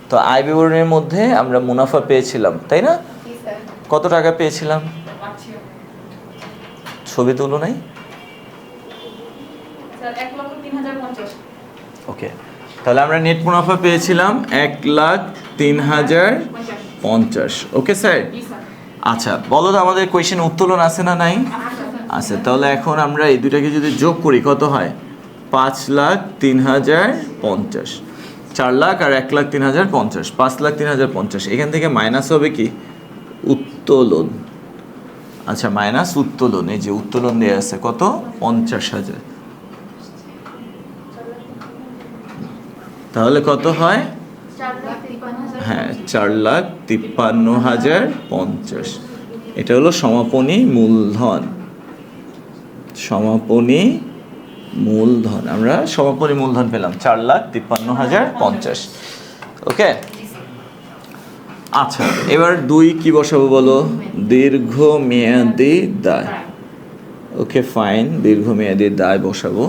তো আয় বিবরণীর মধ্যে আমরা মুনাফা পেয়েছিলাম, তাই না? কত টাকা পেয়েছিলাম? ছবি তুলো নাই? ওকে, তাহলে আমরা নেট মুনাফা পেয়েছিলাম 1,03,050। Okay sir? আচ্ছা, বলো তো আমাদের কোয়েশ্চেন উত্তোলন আছে না নাই? আছে। তাহলে এখন আমরা এই দুটাকে যদি যোগ করি কত হয়? 5,03,050। 4 লাখ আর 1,03,050, 5,03,050। এখান থেকে মাইনাস হবে কি? উত্তোলন। আচ্ছা, মাইনাস উত্তোলন। এই যে উত্তোলন দেওয়া আছে কত? 50,000। তাহলে কত হয়? হ্যাঁ, 4,53,050। এটা হলো সমাপনী মূলধন। সমাপনী মূলধন, আমরা সমাপনী মূলধন পেলাম 4,53,050। ওকে, আচ্ছা এবার 2 কি বসাবো বলো? দীর্ঘমেয়াদী দায়। ওকে ফাইন, দীর্ঘমেয়াদী দায় বসাবো।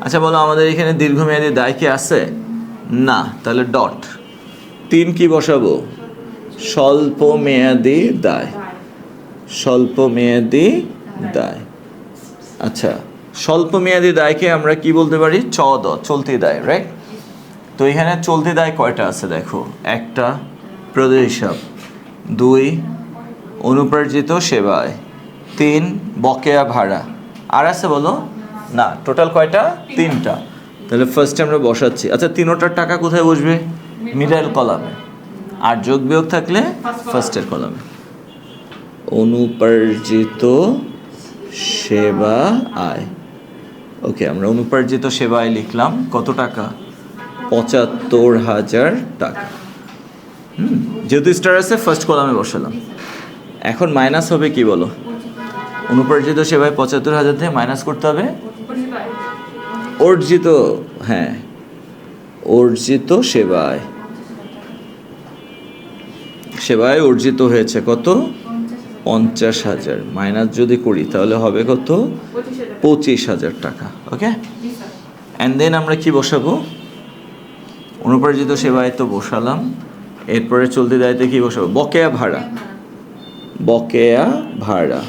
আচ্ছা বলো, আমাদের এখানে দীর্ঘমেয়াদী দায় কি আছে? না, তাহলে ডট। 3 কি বসাবো? স্বল্প মেয়াদী দায়। স্বল্প মেয়াদী দায়। আচ্ছা, স্বল্প মেয়াদী দায়কে আমরা কি বলতে পারি? চলতি দায়, রাইট? তো এখানে চলতি দায় কয়টা আছে দেখো। 1 প্রদেয় হিসাব, 2 অনুপার্জিত সেবায়, 3 বকেয়া ভাড়া। আর আছে বলো? না, টোটাল কয়টা? 3টা। তাহলে ফার্স্টে আমরা বসাচ্ছি। আচ্ছা, 3টার টাকা কোথায় বসবে? মিডল কলামে। আর যোগ বিয়োগ থাকলে ফার্স্টের কলামে। অনুপার্জিত সেবা আয়। ওকে, আমরা অনুপার্জিত সেবা আয় লিখলাম কত টাকা? 75,000 টাকা। যেহেতু স্টার আছে ফার্স্ট কলামে বসালাম। এখন মাইনাস হবে কি বলো? অনুপার্জিত সেবায় 75,000 থেকে মাইনাস করতে হবে অর্জিত। হ্যাঁ, অর্জিত সেবায়। সেবায় অর্জিত হয়েছে কত? 50,000। মাইনাস যদি করি তাহলে হবে কত? 25,000 টাকা। ওকে, অ্যান্ড দেন আমরা কি বসাবো? অনুপার্জিত সেবায় তো বসালাম। এরপরে চলতি দায়িত্বে কি বসাবো? বকেয়া ভাড়া। বকেয়া ভাড়া।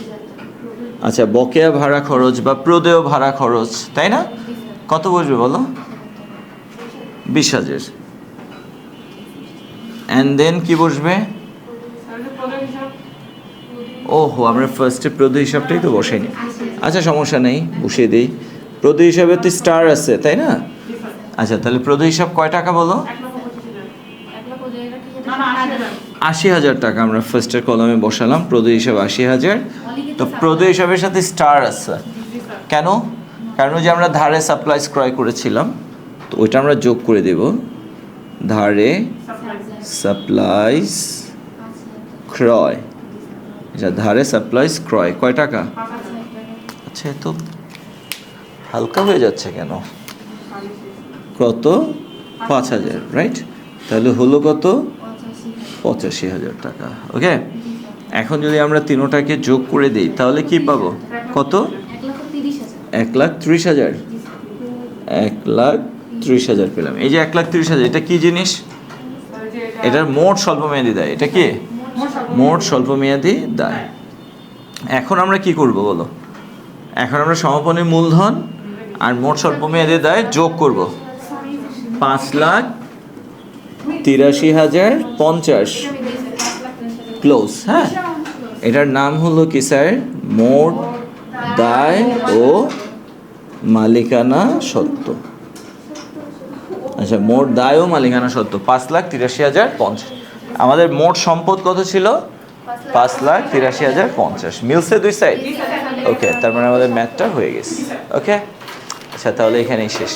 আচ্ছা, বকেয়া ভাড়া খরচ বা প্রদেয় ভাড়া খরচ, তাই না? কত বসবে বলো? 20,000। অ্যান্ড দেন কি বসবে? ওহো, আমরা ফার্স্টে প্রদেয় হিসাবটাই তো বসাইনি। আচ্ছা, সমস্যা নেই, বসিয়ে দিই। প্রদেয় হিসাবে তো স্টার আছে, তাই না? আচ্ছা, তাহলে প্রদেয় হিসাব কয় টাকা বলো? 80,000 টাকা আমরা ফার্স্টের কলামে বসালাম। প্রদেয় হিসাব 80,000। তো প্রদেয় হিসাবের সাথে স্টার আছে কেন? কারণ যে আমরা ধারে সাপ্লাইজ ক্রয় করেছিলাম, তো ওইটা আমরা যোগ করে দেব। ধারে সাপ্লাইজ ক্রয়। আচ্ছা, ধারে সাপ্লাইজ ক্রয় কয় টাকা? আচ্ছা, এ তো হালকা হয়ে যাচ্ছে কেন? কত? 5,000, রাইট? তাহলে হলো কত? 85,000 টাকা। ওকে, এখন যদি আমরা তিনোটাকে যোগ করে দিই তাহলে কি পাবো? কত? 1,30,000, 1,30,000 পেলাম। এই যে 1,30,000, এটা কি জিনিস? ওই যে এটার মোট স্বল্পমেয়াদী দায়। এটা কি মোট স্বল্পমেয়াদী দায়। এখন আমরা কি করব বলো? এখন আমরা সমাপনী মূলধন আর মোট স্বল্পমেয়াদী দায় যোগ করব। 5,83,050 ক্লোজ। হ্যাঁ, এটার নাম হলো কি স্যার? মোট দায় ও মালিকানা সত্ত্ব। আচ্ছা, মোট দায় ও মালিকানা সত্ত্ব 5,83,050। আমাদের মোট সম্পদ কত ছিল? 5,83,050। মিলছে দুই সাইড? ওকে, তার মানে আমাদের ম্যাথটা হয়ে গেছে। ওকে, আচ্ছা তাহলে এখানেই শেষ।